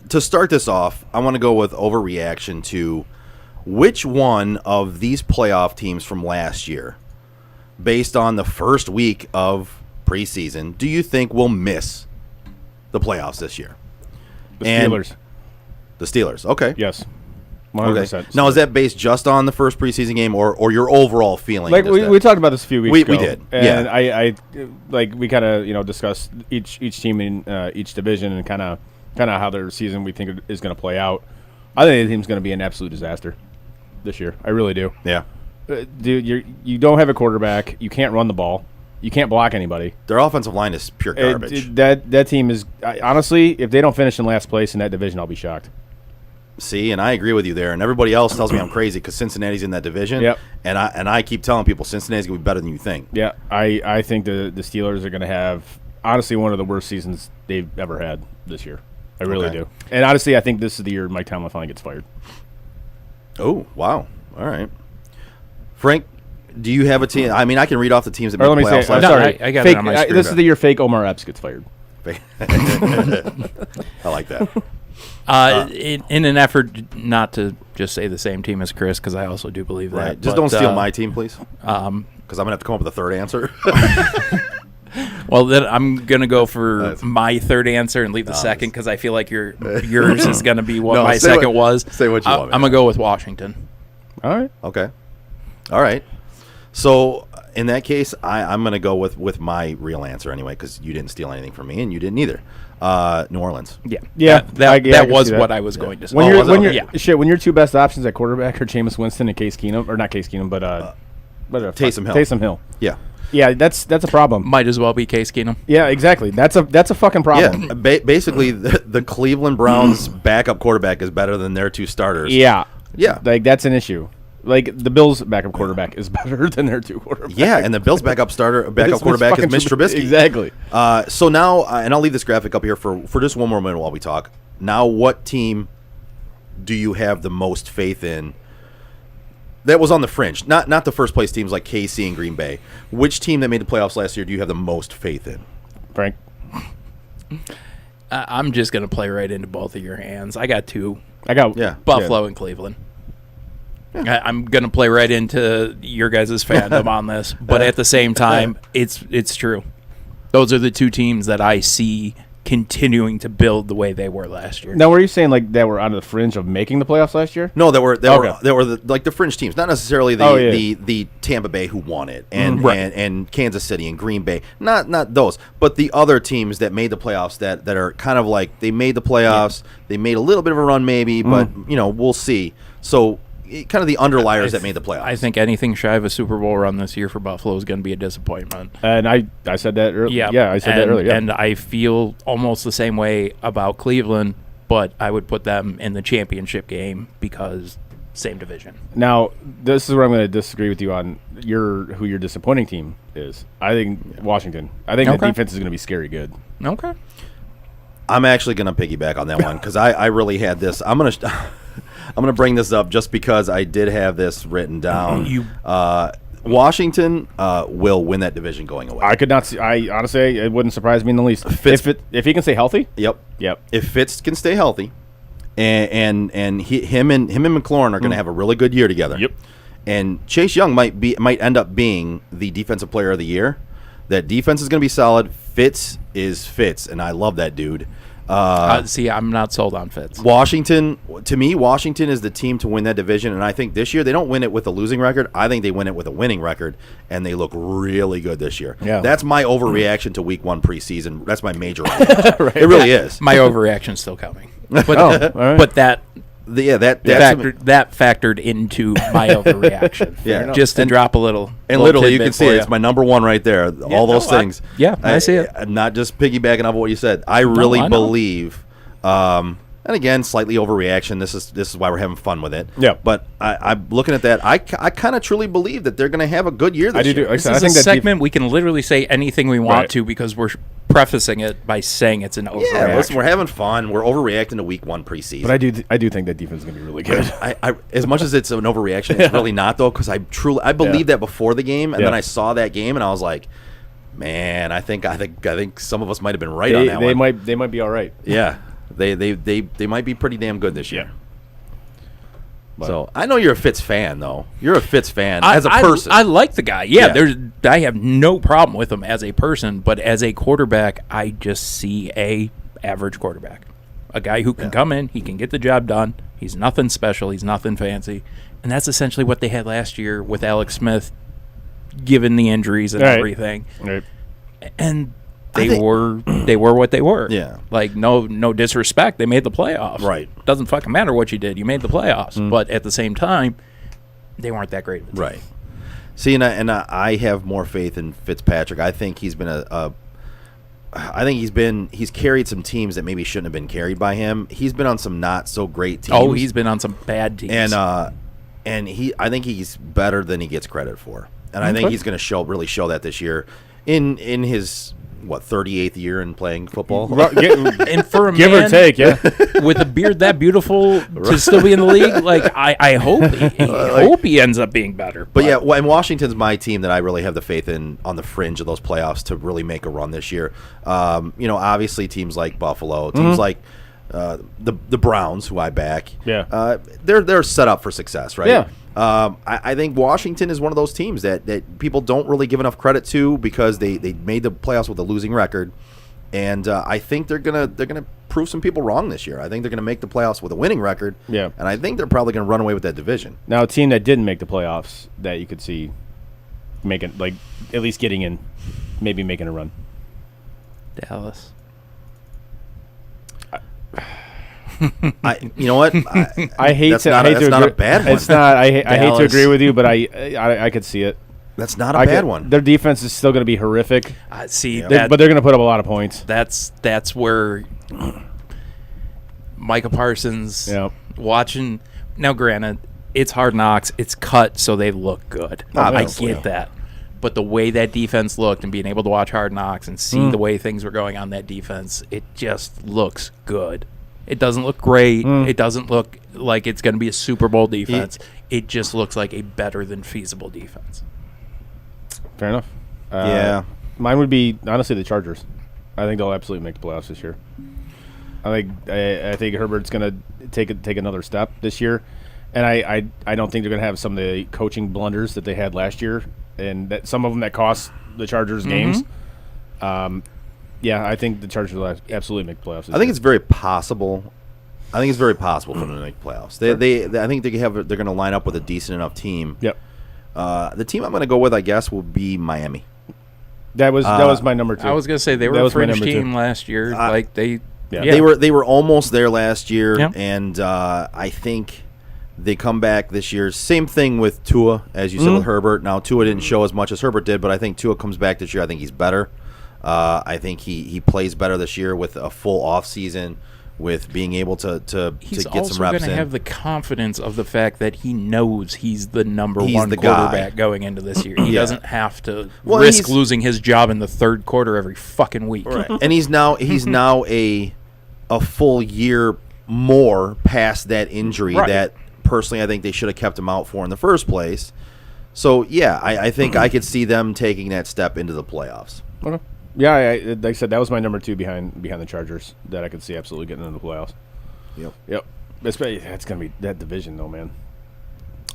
to start this off, I want to go with overreaction to which one of these playoff teams from last year, based on the first week of preseason, do you think will miss the playoffs this year? The Steelers. The Steelers. Okay. Yes. 100%. Okay. Now, is that based just on the first preseason game or your overall feeling? Like we talked about this a few weeks ago. We did. And yeah. I like we kind of discussed each team in each division and kind of how their season we think is going to play out. I think the team's going to be an absolute disaster this year. I really do. Yeah. Dude, you don't have a quarterback. You can't run the ball. You can't block anybody. Their offensive line is pure garbage. That team is honestly, if they don't finish in last place in that division, I'll be shocked. See, and I agree with you there. And everybody else tells me I'm crazy because Cincinnati's in that division. Yep. And I keep telling people Cincinnati's going to be better than you think. Yeah, I think the Steelers are going to have, honestly, one of the worst seasons they've ever had this year. I really do. And honestly, I think this is the year Mike Tomlin finally gets fired. Oh, wow. All right. Frank, do you have a team? I mean, I can read off the teams that made the playoffs last year. I got fake, it on my screen. this is the year fake Omar Epps gets fired. I like that. In an effort not to just say the same team as Chris, because I also do believe that. Right. Just don't steal my team, please. Because I'm going to have to come up with a third answer. Well, then I'm going to go for my third answer and leave the second because I feel like yours is going to be what my second was. Say what you want. I'm going to go with Washington. All right. Okay. All right. So in that case, I'm going to go with my real answer anyway because you didn't steal anything from me and you didn't either. New Orleans. Yeah. That was what I was going to say. When your two best options at quarterback are Jameis Winston and Case Keenum, or not Case Keenum, but Taysom Hill. Taysom Hill. Yeah. Yeah, that's a problem. Might as well be Case Keenum. Yeah, exactly. That's a fucking problem. Yeah, basically, the Cleveland Browns backup quarterback is better than their two starters. Yeah. Yeah. Like, that's an issue. Like, the Bills' backup quarterback is better than their two quarterbacks. Yeah, and the Bills' backup quarterback is Mitch Trubisky. Exactly. So now, and I'll leave this graphic up here for just one more minute while we talk. Now, what team do you have the most faith in? That was on the fringe, not the first place teams like KC and Green Bay. Which team that made the playoffs last year do you have the most faith in? Frank? I'm just going to play right into both of your hands. I got two. Buffalo and Cleveland. Yeah. I'm going to play right into your guys' fandom on this, but at the same time, it's true. Those are the two teams that I see continuing to build the way they were last year. Now, were you saying like that were on the fringe of making the playoffs last year? No, they were the fringe teams, not necessarily the Tampa Bay who won it, and Kansas City and Green Bay, not those, but the other teams that made the playoffs that are kind of like they made the playoffs, they made a little bit of a run maybe, but we'll see. So kind of the underliers that made the playoffs. I think anything shy of a Super Bowl run this year for Buffalo is going to be a disappointment. And I said that earlier. Yeah, I said that earlier. Yeah. And I feel almost the same way about Cleveland, but I would put them in the championship game because same division. Now, this is where I'm going to disagree with you on who your disappointing team is. I think Washington. I think the defense is going to be scary good. Okay. I'm actually going to piggyback on that one because I really had this. I'm going to bring this up just because I did have this written down. Washington will win that division going away. I could not see. I honestly, it wouldn't surprise me in the least. If he can stay healthy. Yep. If Fitz can stay healthy, and him and McLaurin are going to have a really good year together. Yep. And Chase Young might end up being the defensive player of the year. That defense is going to be solid. Fitz is Fitz, and I love that dude. See, I'm not sold on Fitz. Washington, to me, Washington is the team to win that division, and I think this year they don't win it with a losing record. I think they win it with a winning record, and they look really good this year. Yeah. That's my overreaction to Week 1 preseason. That's my major reaction. Right. It really is. My overreaction's still coming. But, all right. but that Factored into my overreaction. Yeah. Just to drop a little. And literally, you can see it's my number one right there. All those things. I see it. I'm not just piggybacking off what you said. I really believe. And again, slightly overreaction. This is why we're having fun with it. Yeah. But I'm looking at that. I kind of truly believe that they're going to have a good year this year. This is a segment we can literally say anything we want to because we're prefacing it by saying it's an overreaction. Yeah, listen, we're having fun. We're overreacting to Week 1 preseason. But I do think that defense is going to be really good. I as much as it's an overreaction, it's really not though, because I believed that before the game, and then I saw that game, and I was like, man, I think some of us might have been right on that one. They might be all right. Yeah, they might be pretty damn good this year. So I know you're a Fitz fan, though. You're a Fitz fan as a person. I like the guy. I have no problem with him as a person, but as a quarterback, I just see a average quarterback, a guy who can come in, he can get the job done. He's nothing special. He's nothing fancy, and that's essentially what they had last year with Alex Smith, given the injuries and everything. Right. And they were what they were. Yeah. Like no disrespect. They made the playoffs. Right. Doesn't fucking matter what you did. You made the playoffs. But at the same time, they weren't that great of a team. Right. See, and I have more faith in Fitzpatrick. I think he's been he's carried some teams that maybe shouldn't have been carried by him. He's been on some not so great teams. Oh, he's been on some bad teams. And I think he's better than he gets credit for. And I think he's going to really show that this year in his 38th year in playing football. And for a give man or take, with a beard that beautiful to still be in the league, like I hope he ends up being better. But yeah, and Washington's my team that I really have the faith in on the fringe of those playoffs to really make a run this year. Obviously teams like Buffalo, teams like the Browns, who I back. Yeah. They're set up for success, right? Yeah. I think Washington is one of those teams that people don't really give enough credit to because they made the playoffs with a losing record, and I think they're gonna prove some people wrong this year. I think they're gonna make the playoffs with a winning record. Yeah. And I think they're probably gonna run away with that division. Now, a team that didn't make the playoffs that you could see making, like, at least getting in, maybe making a run. Dallas. You know what? I hate that's to. Not, I hate that's to not agree. a bad one. It's not. I hate to agree with you, but I could see it. That's not a bad one. Their defense is still going to be horrific. But they're going to put up a lot of points. That's where Micah Parsons watching. Now, granted, it's Hard Knocks. It's cut, so they look good. I get that. But the way that defense looked and being able to watch Hard Knocks and see the way things were going on that defense, it just looks good. It doesn't look great. It doesn't look like it's going to be a Super Bowl defense. It just looks like a better than feasible defense. Fair enough. Yeah. Mine would be, honestly, the Chargers. I think they'll absolutely make the playoffs this year. I think Herbert's going to take another step this year. And I don't think they're going to have some of the coaching blunders that they had last year, and that some of them that cost the Chargers games. I think the Chargers will absolutely make the playoffs. I think it's very possible. I think it's very possible for them to make playoffs. I think they're going to line up with a decent enough team. Yep. The team I'm going to go with, I guess, will be Miami. That was my number 2. I was going to say they were a fringe team last year. They were almost there last year, and I think they come back this year. Same thing with Tua, as you said with Herbert. Now, Tua didn't show as much as Herbert did, but I think Tua comes back this year. I think he's better. I think he plays better this year with a full off season, with being able to get some reps in. He's also going to have the confidence of the fact that he knows he's the number He's one the quarterback guy. going into this year. He doesn't have to risk losing his job in the third quarter every fucking week. Right. And he's now a full year more past that injury that personally I think they should have kept him out for in the first place. So yeah, I think I could see them taking that step into the playoffs. Okay. Yeah, like I said, that was my number 2 behind the Chargers that I could see absolutely getting into the playoffs. Yep. That's gonna be that division though, man.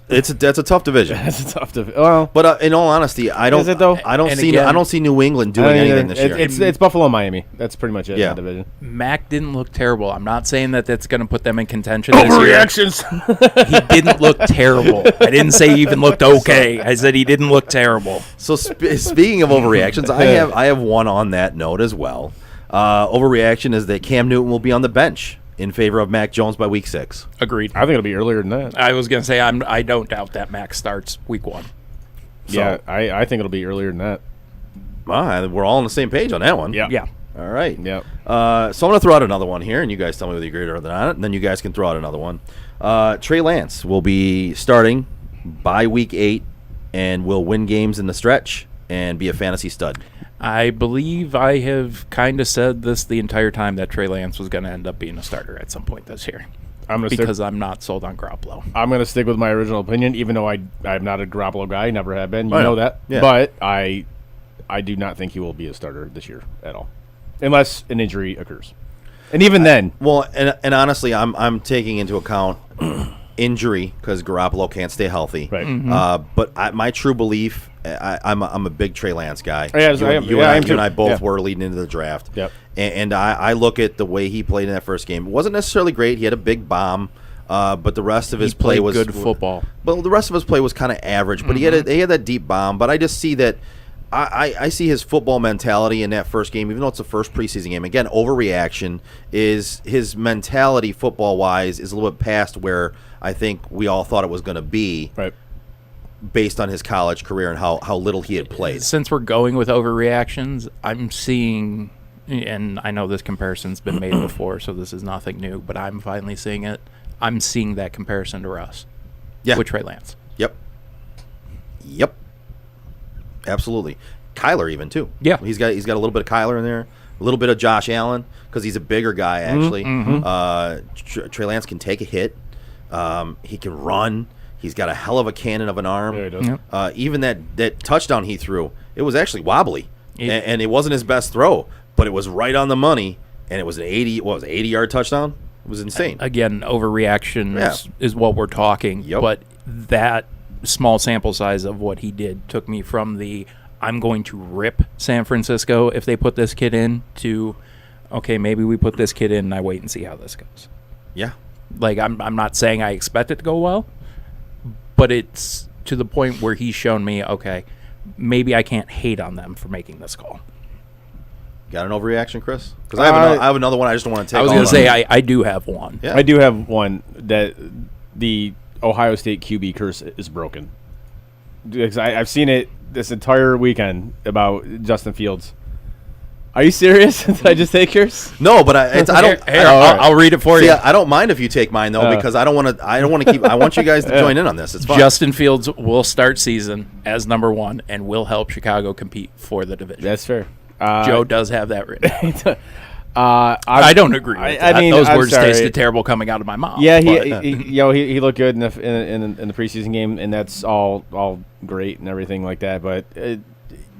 That's a tough division. That's a tough division. Well, but in all honesty, I don't. Is it, though? I don't And see. again- I don't see New England doing anything this year. It's Buffalo and Miami. That's pretty much it. Yeah. In that division. Mac didn't look terrible. I'm not saying that that's going to put them in contention this year. Overreactions. He didn't look terrible. I didn't say he even looked okay. I said he didn't look terrible. So speaking of overreactions, I have one on that note as well. Overreaction is that Cam Newton will be on the bench in favor of Mac Jones by week 6. Agreed. I think it'll be earlier than that. I was going to say I don't doubt that Mac starts week 1. Yeah, I think it'll be earlier than that. We're all on the same page on that one. Yeah. Yeah. All right. Yeah. So I'm going to throw out another one here, and you guys tell me whether you agree or not, and then you guys can throw out another one. Trey Lance will be starting by week 8 and will win games in the stretch and be a fantasy stud. I believe I have kind of said this the entire time that Trey Lance was going to end up being a starter at some point this year. Because I'm not sold on Garoppolo. I'm going to stick with my original opinion, even though I'm not a Garoppolo guy, never have been. You know that. Yeah. But I do not think he will be a starter this year at all, unless an injury occurs. And even then, well, and honestly, I'm taking into account injury because Garoppolo can't stay healthy. Right. But my true belief, I'm a big Trey Lance guy. Yes, I am. You Yeah, I am and I too. both Yeah. were leading into the draft. Yep. And I look at the way he played in that first game. It wasn't necessarily great. He had a big bomb, but the rest of his play played was good football. But the rest of his play was kind of average. But he had that deep bomb. But I just see that. I see his football mentality in that first game, even though it's the first preseason game. Again, overreaction is his mentality football-wise is a little bit past where I think we all thought it was going to be based on his college career and how little he had played. Since we're going with overreactions, I'm seeing, and I know this comparison's been made before, so this is nothing new, but I'm finally seeing it. I'm seeing that comparison to Russ with Trey Lance. Yep. Absolutely. Kyler even too. Yeah. He's got a little bit of Kyler in there, a little bit of Josh Allen because he's a bigger guy actually. Trey Lance can take a hit. He can run. He's got a hell of a cannon of an arm. Yeah, he does. Yep. Even that touchdown he threw, it was actually wobbly, and it wasn't his best throw, but it was right on the money, and it was an 80-yard touchdown. It was insane. Again, overreaction is what we're talking. Yep. But that small sample size of what he did took me from the I'm going to rip San Francisco if they put this kid in to, okay, maybe we put this kid in and I wait and see how this goes. Yeah. Like, I'm not saying I expect it to go well, but it's to the point where he's shown me, okay, maybe I can't hate on them for making this call. Got an overreaction, Chris? Because I have another one I just don't want to take. I was going to say, I do have one. Yeah. I do have one that the Ohio State QB curse is broken. Because I've seen it this entire weekend about Justin Fields. Are you serious? Did I just take yours? No, but I don't. I'll read it for you. Yeah, I don't mind if you take mine though, because I don't want to. I don't want to keep. I want you guys to join in on this. It's fun. Justin Fields will start season as number 1 and will help Chicago compete for the division. That's fair. Joe does have that written. I don't agree with that. I mean, those I'm words sorry. tasted terrible coming out of my mouth. Yeah, but- he looked good in the preseason game, and that's all great and everything like that. But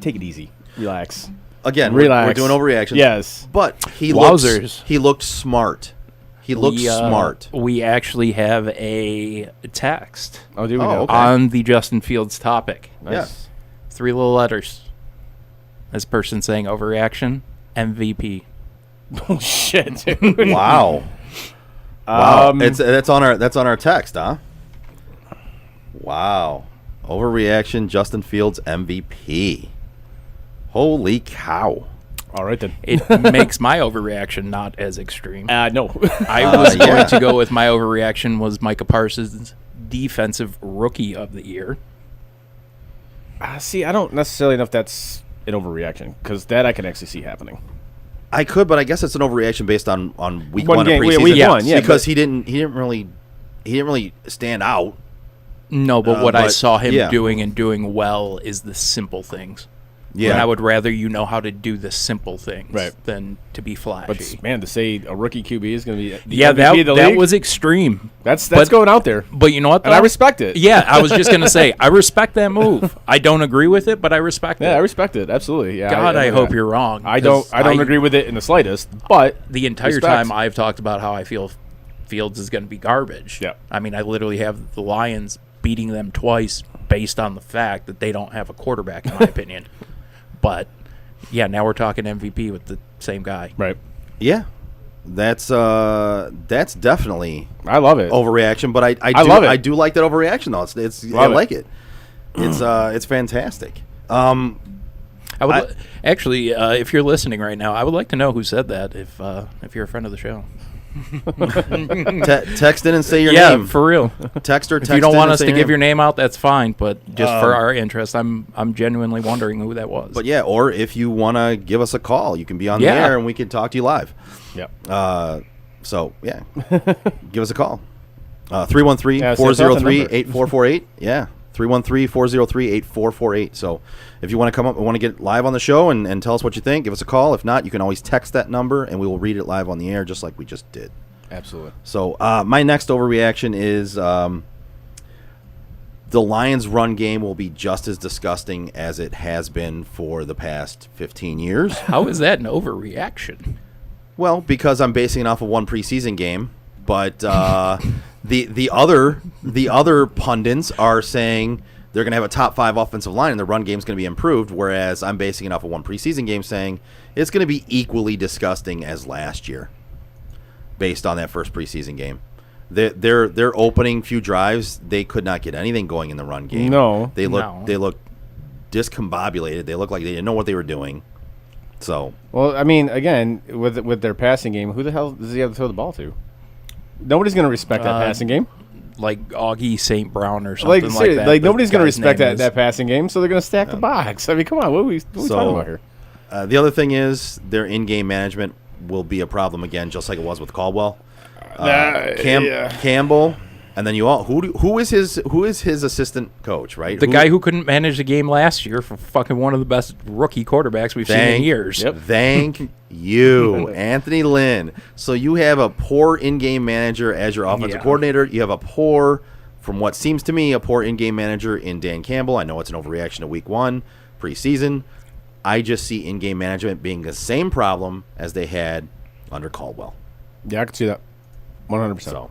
take it easy, relax. Again, relax. We're doing overreactions. Yes, but he Wowzers. looked smart. He looked smart. We actually have a text Oh, do we know? okay. on the Justin Fields topic. Nice. 3 little letters. This person saying overreaction, MVP. Oh shit, dude. Wow. Wow. That's on our text, huh? Wow. Overreaction. Justin Fields MVP. Holy cow. All right then. It makes my overreaction not as extreme. No. I was yeah. going to go with my overreaction was Micah Parsons' defensive rookie of the year. See, I don't necessarily know if that's an overreaction because that I can actually see happening. I could, but I guess it's an overreaction based on week One one game, of preseason. week one, yeah, because he didn't really stand out. No, but what I but, saw him yeah. doing and doing well is the simple things. Yeah. And I would rather you know how to do the simple things Right. than to be flashy. But man, to say a rookie QB is going to be the yeah, MVP of the that league, was extreme. that's but- going out there, But you know what? and I though? respect it. Yeah, I was just going to say, I respect that move. I don't agree with it, but I respect Yeah, I it. respect it absolutely. Yeah, God, I know hope that. you're wrong. I don't 'cause agree with it in the slightest, but The entire respect. time I've talked about how I feel Fields is going to be garbage. Yeah. I mean, I literally have the Lions beating them twice based on the fact that they don't have a quarterback, in my opinion. But yeah, now we're talking MVP with the same guy. Right. Yeah. That's definitely I love it. overreaction, but I love it. I do like that overreaction though. I like it. It's fantastic. I would actually, if you're listening right now, I would like to know who said that. If you're a friend of the show, Text in and say your yeah, name. for real. Text or If text you don't in want and us say to give name. your name out, that's fine. But just for our interest, I'm genuinely wondering who that was. But yeah, or if you want to give us a call, you can be on the Yeah. air and we can talk to you live. Yep. So yeah, give us a call. 313-403-8448. Yeah, 313-403-8448. So if you want to come up and want to get live on the show and tell us what you think, give us a call. If not, you can always text that number and we will read it live on the air just like we just did. Absolutely. So my next overreaction is the Lions' run game will be just as disgusting as it has been for the past 15 years. How is that an overreaction? Well, because I'm basing it off of one preseason game, but the other pundits are saying they're going to have a top 5 offensive line and the run game is going to be improved, whereas I'm basing it off of one preseason game saying it's going to be equally disgusting as last year, based on that first preseason game. Their opening few drives, they could not get anything going in the run game. No. They look discombobulated. They look like they didn't know what they were doing. So, well, I mean, again, with their passing game, who the hell does he have to throw the ball to? Nobody's going to respect that passing game. Like Augie St. Brown or something like that. Like nobody's going to Guy's respect name that passing game, so they're going to stack the box. I mean, come on, what are we talking about here? The other thing is their in-game management will be a problem again, just like it was with Caldwell. Campbell, and then who is his assistant coach, right? The guy who couldn't manage the game last year for fucking one of the best rookie quarterbacks we've seen in years. Thank you, Anthony Lynn. So you have a poor in-game manager as your offensive coordinator. You have a poor, from what seems to me, a poor in-game manager in Dan Campbell. I know it's an overreaction to week 1, preseason. I just see in-game management being the same problem as they had under Caldwell. Yeah, I can see that. 100%. So,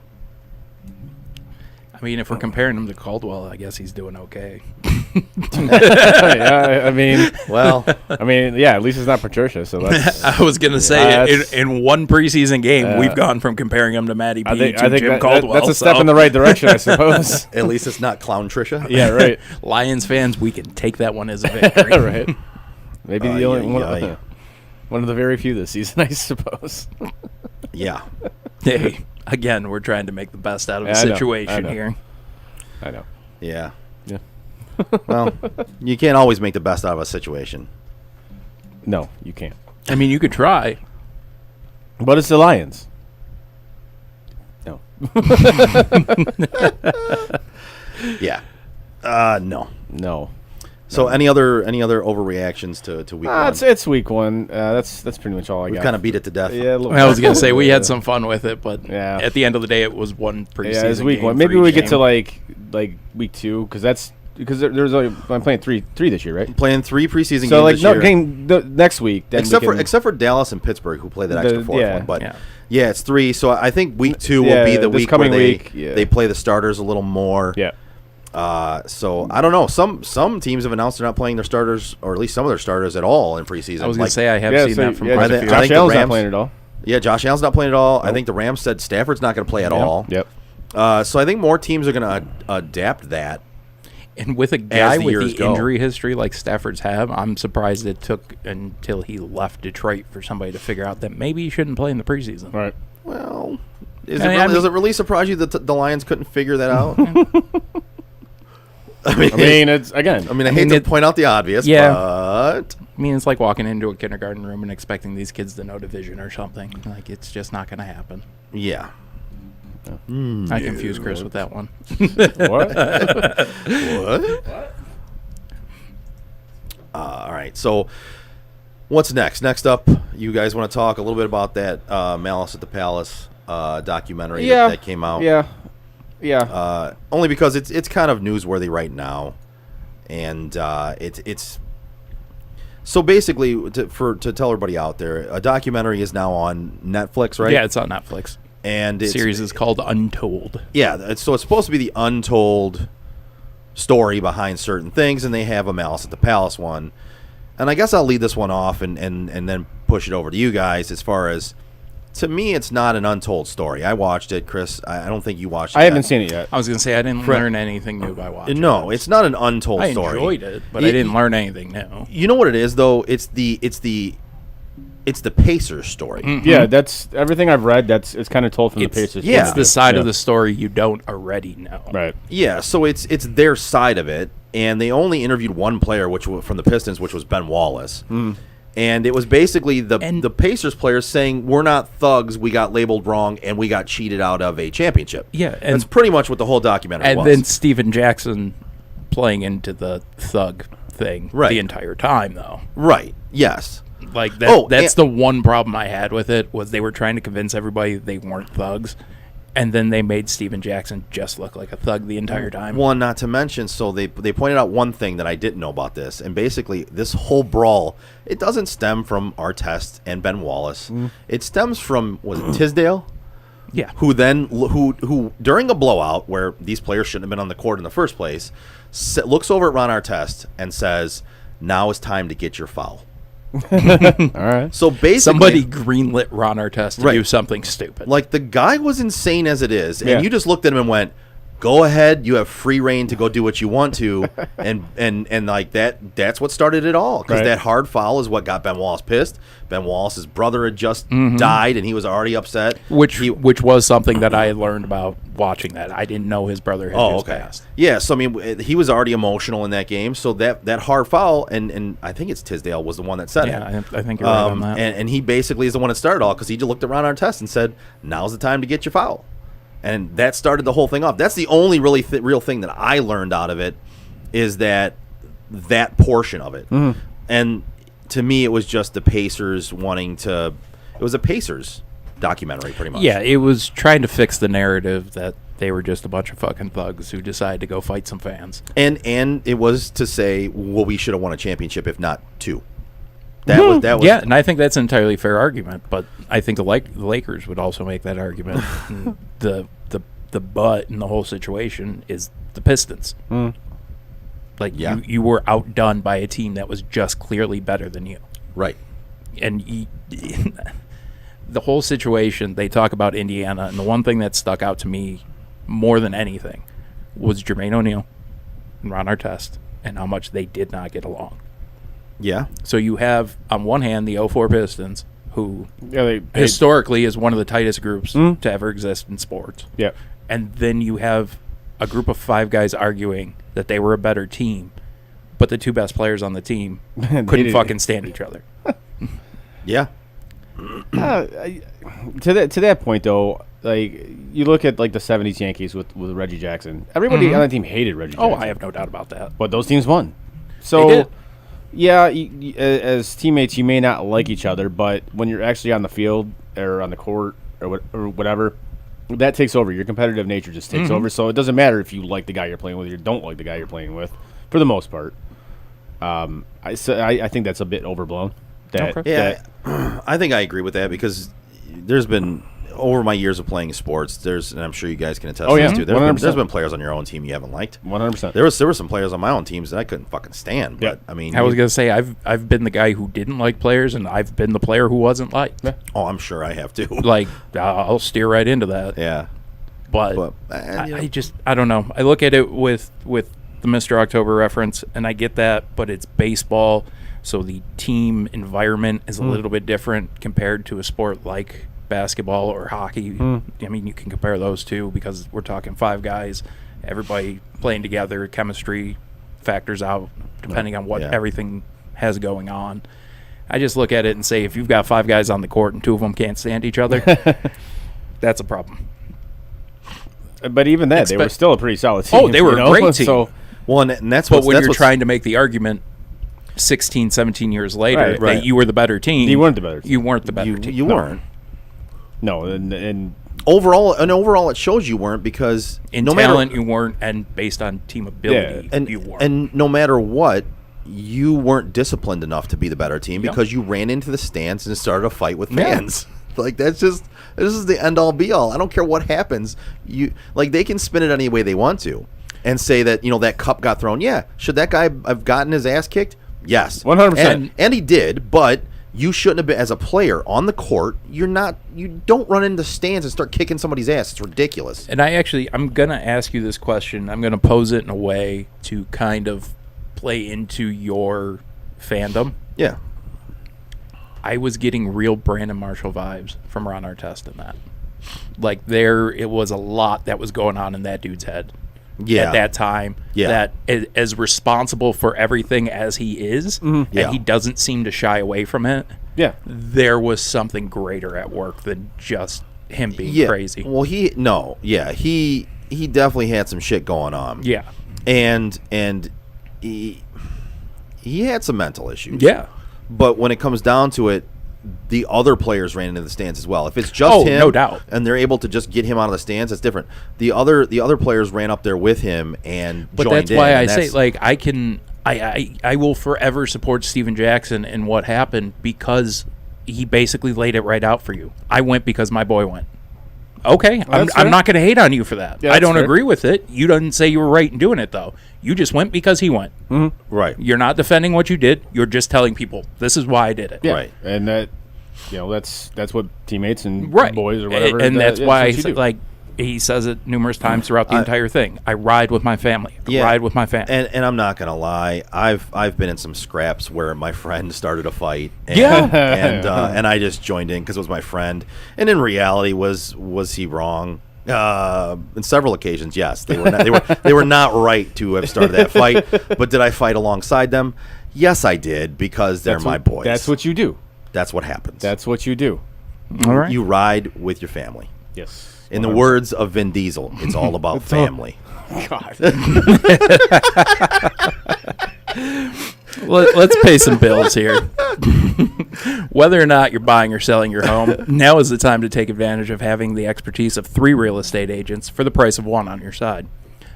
I mean, if we're comparing him to Caldwell, I guess he's doing okay. Yeah, I mean, well, yeah, at least it's not Patricia, so that's... I was going to say, in one preseason game, we've gone from comparing him to Matty P to Jim Caldwell. That's a step in the right direction, I suppose. at least it's not Clown Trisha. Yeah, right. Lions fans, we can take that one as a victory. Right. Maybe the only one of the very few this season, I suppose. Yeah. Hey, again, we're trying to make the best out of the situation here. I know. Yeah. Yeah. Well, you can't always make the best out of a situation. No, you can't. I mean, you could try. But it's the Lions. No. Yeah. No. No. So any other overreactions to week 1? It's week 1. That's pretty much all I got. We've kind of beat it to death. Yeah, I was gonna say we had some fun with it, but yeah. At the end of the day, it was one preseason. Yeah, it's week game 1. for Maybe each we get game. to like week 2 because there's only I'm playing three this year, right? Playing 3 preseason So games like this year. next week. Then except for Dallas and Pittsburgh, who play that extra 4th one. But yeah, it's 3. So I think week 2 will be the week where they play the starters a little more. Yeah. So I don't know. Some teams have announced they're not playing their starters, or at least some of their starters at all in preseason. I was going to say I have seen that from quite a few. Josh Allen's not playing at all. Yeah, Josh Allen's not playing at all. Nope. I think the Rams said Stafford's not going to play at all. Yep. So I think more teams are going to adapt that. And with a guy with the go. injury history like Stafford's have, I'm surprised it took until he left Detroit for somebody to figure out that maybe he shouldn't play in the preseason. Right. Well, does it really surprise you that the Lions couldn't figure that out? I mean, it's again. I hate to point out the obvious, but I mean, it's like walking into a kindergarten room and expecting these kids to know division or something. Like, it's just not going to happen. Yeah. I confused Chris with that one. What? What? All right. So, what's next? Next up, you guys want to talk a little bit about that Malice at the Palace documentary that came out? Yeah. Only because it's kind of newsworthy right now, and it's so basically to tell everybody out there, a documentary is now on Netflix, right? Yeah, it's on Netflix. And the series is called Untold. Yeah, so it's supposed to be the untold story behind certain things, and they have a Malice at the Palace one. And I guess I'll lead this one off and then push it over to you guys as far as, to me, it's not an untold story. I watched it, Chris. I don't think you watched it. I haven't seen it yet. I was going to say, I didn't learn anything new by watching No, it. it's not an untold I story. enjoyed it, but I didn't learn anything new. You know what it is, though? It's the Pacers story. Mm-hmm. Yeah, that's everything I've read. It's kind of told from the Pacers. yeah. It's the side of the story you don't already know. Right. Yeah, so it's their side of it, and they only interviewed one player, which was from the Pistons, which was Ben Wallace. And it was basically the Pacers players saying, we're not thugs, we got labeled wrong, and we got cheated out of a championship. Yeah, and that's pretty much what the whole documentary was. And then Steven Jackson playing into the thug thing the entire time, though. Right, yes. Like, that's the one problem I had with it, was they were trying to convince everybody they weren't thugs, and then they made Steven Jackson just look like a thug the entire time. One, not to mention, so they pointed out one thing that I didn't know about this, and basically this whole brawl, it doesn't stem from Artest and Ben Wallace. It stems from, was it Tisdale? Yeah. Who during a blowout where these players shouldn't have been on the court in the first place, looks over at Ron Artest and says, "Now is time to get your foul." All right. So basically, somebody greenlit Ron Artest to do something stupid. Like, the guy was insane as it is, and Yeah. you just looked at him and went, "Go ahead, you have free reign to go do what you want to," and like that's what started it all, because Right. that hard foul is what got Ben Wallace pissed. Ben Wallace's brother had just died, and he was already upset. Which was something that I had learned about watching that. I didn't know his brother had just passed. Yeah, so I mean, he was already emotional in that game. So that hard foul, and I think it's Tisdale was the one that said it. Yeah, I think you're right on that. And he basically is the one that started all, because he just looked around our test and said, "Now's the time to get your foul," and that started the whole thing off. That's the only really real thing that I learned out of it, is that portion of it. And to me, it was just the Pacers wanting to. It was a Pacers documentary, pretty much. Yeah, it was trying to fix the narrative that they were just a bunch of fucking thugs who decided to go fight some fans. And it was to say, well, we should have won a championship, if not two. That was yeah, and I think that's an entirely fair argument. But I think the Lakers would also make that argument. And the butt in the whole situation is the Pistons. Like, you were outdone by a team that was just clearly better than you. Right. And the whole situation, they talk about Indiana, and the one thing that stuck out to me more than anything was Jermaine O'Neal and Ron Artest, and how much they did not get along. Yeah. So you have, on one hand, the 04 Pistons, who they historically is one of the tightest groups to ever exist in sports. Yeah. And then you have a group of five guys arguing that they were a better team, but the two best players on the team couldn't fucking stand each other. Yeah. To that point, though, like, you look at like the '70s Yankees with Reggie Jackson. Everybody on that team hated Reggie Jackson. Oh, I have no doubt about that. But those teams won. So, They did. yeah, as teammates, you may not like each other, but when you're actually on the field or on the court or whatever, that takes over. Your competitive nature just takes over. So it doesn't matter if you like the guy you're playing with or you don't like the guy you're playing with, for the most part. I think that's a bit overblown. I think I agree with that, because there's been, over my years of playing sports, and I'm sure you guys can attest to this too, there's been players on your own team you haven't liked. 100%. There were some players on my own teams that I couldn't fucking stand. But I mean, I was gonna say I've been the guy who didn't like players, and I've been the player who wasn't liked. Oh, I'm sure I have too. Like, I'll steer right into that. Yeah. But I don't know. I look at it with the Mr. October reference, and I get that, but it's baseball, so the team environment is a little bit different compared to a sport like basketball or hockey. I mean, you can compare those two, because we're talking five guys, everybody playing together, chemistry factors out depending on what everything has going on. I just look at it and say, if you've got five guys on the court and two of them can't stand each other, that's a problem. But even that, they were still a pretty solid team. Oh, they were a great team. So, well, and that's but when you're trying to make the argument 16, 17 years later that you were the better team, you weren't the better team. You weren't the better team. You weren't. No, and overall, it shows you weren't, because in talent you weren't, and based on team ability you weren't. And no matter what, you weren't disciplined enough to be the better team, because you ran into the stands and started a fight with fans. Like, this is the end all be all. I don't care what happens. They can spin it any way they want to. and say that that cup got thrown. Yeah, should that guy have gotten his ass kicked? Yes, 100%. And he did, but you shouldn't have been, as a player on the court, you don't run into stands and start kicking somebody's ass. It's ridiculous. And I'm going to ask you this question. I'm going to pose it in a way to kind of play into your fandom. Yeah. I was getting real Brandon Marshall vibes from Ron Artest in that. Like, it was a lot that was going on in that dude's head. Yeah. At that time, that as responsible for everything as he is, and he doesn't seem to shy away from it. Yeah, there was something greater at work than just him being crazy. Well, he definitely had some shit going on. Yeah, and he had some mental issues. Yeah, but when it comes down to it, the other players ran into the stands as well. If it's just him, no doubt, and they're able to just get him out of the stands, that's different. The other players ran up there with him and joined in. But that's why I say, like, I will forever support Steven Jackson and what happened, because he basically laid it right out for you. I went because my boy went. Okay, I'm not going to hate on you for that. Yeah, I don't agree with it. You didn't say you were right in doing it, though. You just went because he went. Mm-hmm. Right. You're not defending what you did. You're just telling people, this is why I did it. Yeah. Right. And that, that's what teammates and right. boys or whatever. And that's why, like, he says it numerous times throughout the entire thing. I ride with my family. Ride with my family. And I'm not gonna lie, I've been in some scraps where my friend started a fight. And, and I just joined in because it was my friend. And in reality, was he wrong? In several occasions, yes, they were not right to have started that fight. But did I fight alongside them? Yes, I did, because they're my boys. That's what you do. That's what happens. That's what you do. All right. You ride with your family. Yes. In the words of Vin Diesel, it's all about family. God. Let's pay some bills here. Whether or not you're buying or selling your home, now is the time to take advantage of having the expertise of 3 real estate agents for the price of 1 on your side.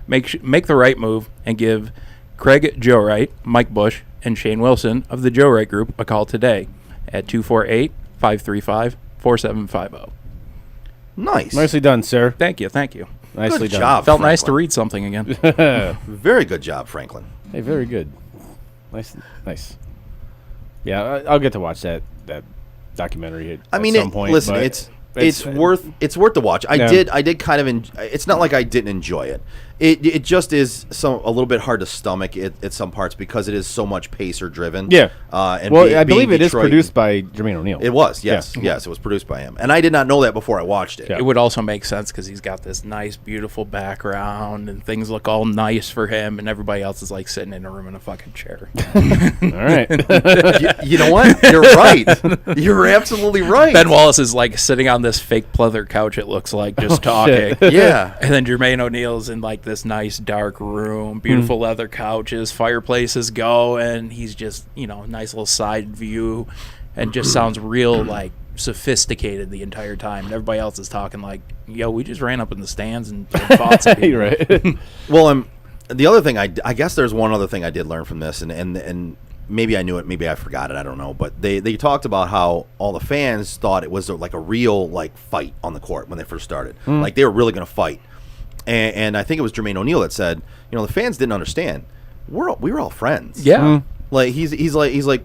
Make the right move and give Craig Joe Wright, Mike Bush, and Shane Wilson of the Joe Wright Group a call today at 248-535-4750. Nice. Nicely done, sir. Thank you. Nicely Good done. job, Felt Franklin. nice to read something again. Very good job, Franklin. Hey, very good. Nice. Yeah, I'll get to watch that documentary at some point. Listen, it's worth the watch. I did kind of it's not like I didn't enjoy it. It just is a little bit hard to stomach at some parts because it is so much pacer driven. Yeah. And I believe it is produced by Jermaine O'Neal. It was, yes. Yeah. Yes, it was produced by him. And I did not know that before I watched it. Yeah. It would also make sense because he's got this nice, beautiful background and things look all nice for him, and everybody else is like sitting in a room in a fucking chair. All right. You know what? You're right. You're absolutely right. Ben Wallace is like sitting on this fake pleather couch, it looks like, just talking. Yeah. And then Jermaine O'Neal's in like this nice dark room, beautiful leather couches, fireplaces go, and he's just, nice little side view, and just sounds real like sophisticated the entire time. And everybody else is talking like, yo, we just ran up in the stands and fought some people. Right. Well, the other thing, I guess there's one other thing I did learn from this, and maybe I knew it, maybe I forgot it, I don't know. But they talked about how all the fans thought it was like a real fight on the court when they first started. Like they were really going to fight. And I think it was Jermaine O'Neal that said, the fans didn't understand. We were all friends. Yeah. Like he's like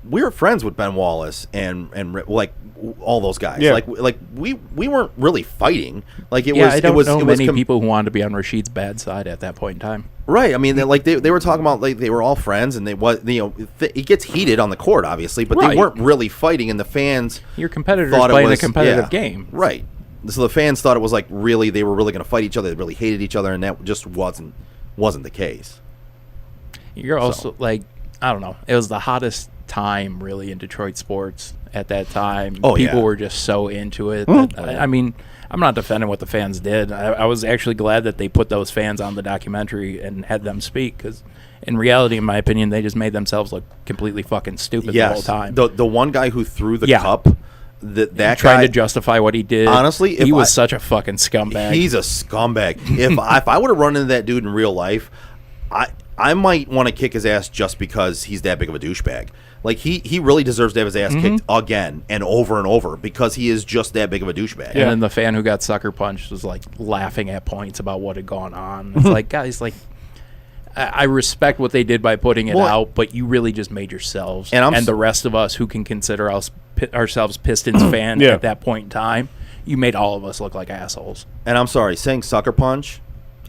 we were friends with Ben Wallace and like all those guys. Yeah. Like we weren't really fighting. Like it Yeah, was. I don't know many people. people who wanted to be on Rashid's bad side at that point in time. Right. I mean, they were talking about like they were all friends, and it gets heated on the court, obviously, but they weren't really fighting, and the fans. Your competitors thought playing a competitive game, right? So the fans thought it was like they were really going to fight each other. They really hated each other, and that just wasn't the case. You're also like, I don't know. It was the hottest time really in Detroit sports at that time. Oh, people yeah. were just so into it. That, I mean, I'm not defending what the fans did. I was actually glad that they put those fans on the documentary and had them speak, because in reality, in my opinion, they just made themselves look completely fucking stupid the whole time. The one guy who threw the cup, that trying guy, to justify what he did. Honestly, he was such a fucking scumbag. He's a scumbag. if I would have run into that dude in real life, I might want to kick his ass just because he's that big of a douchebag. Like he really deserves to have his ass kicked again and over because he is just that big of a douchebag. And then the fan who got sucker punched was like laughing at points about what had gone on. It's like, guys, like, I respect what they did by putting it out, but you really just made yourselves and the rest of us who can consider ourselves Pistons fan at that point in time, you made all of us look like assholes. And I'm sorry, saying sucker punch,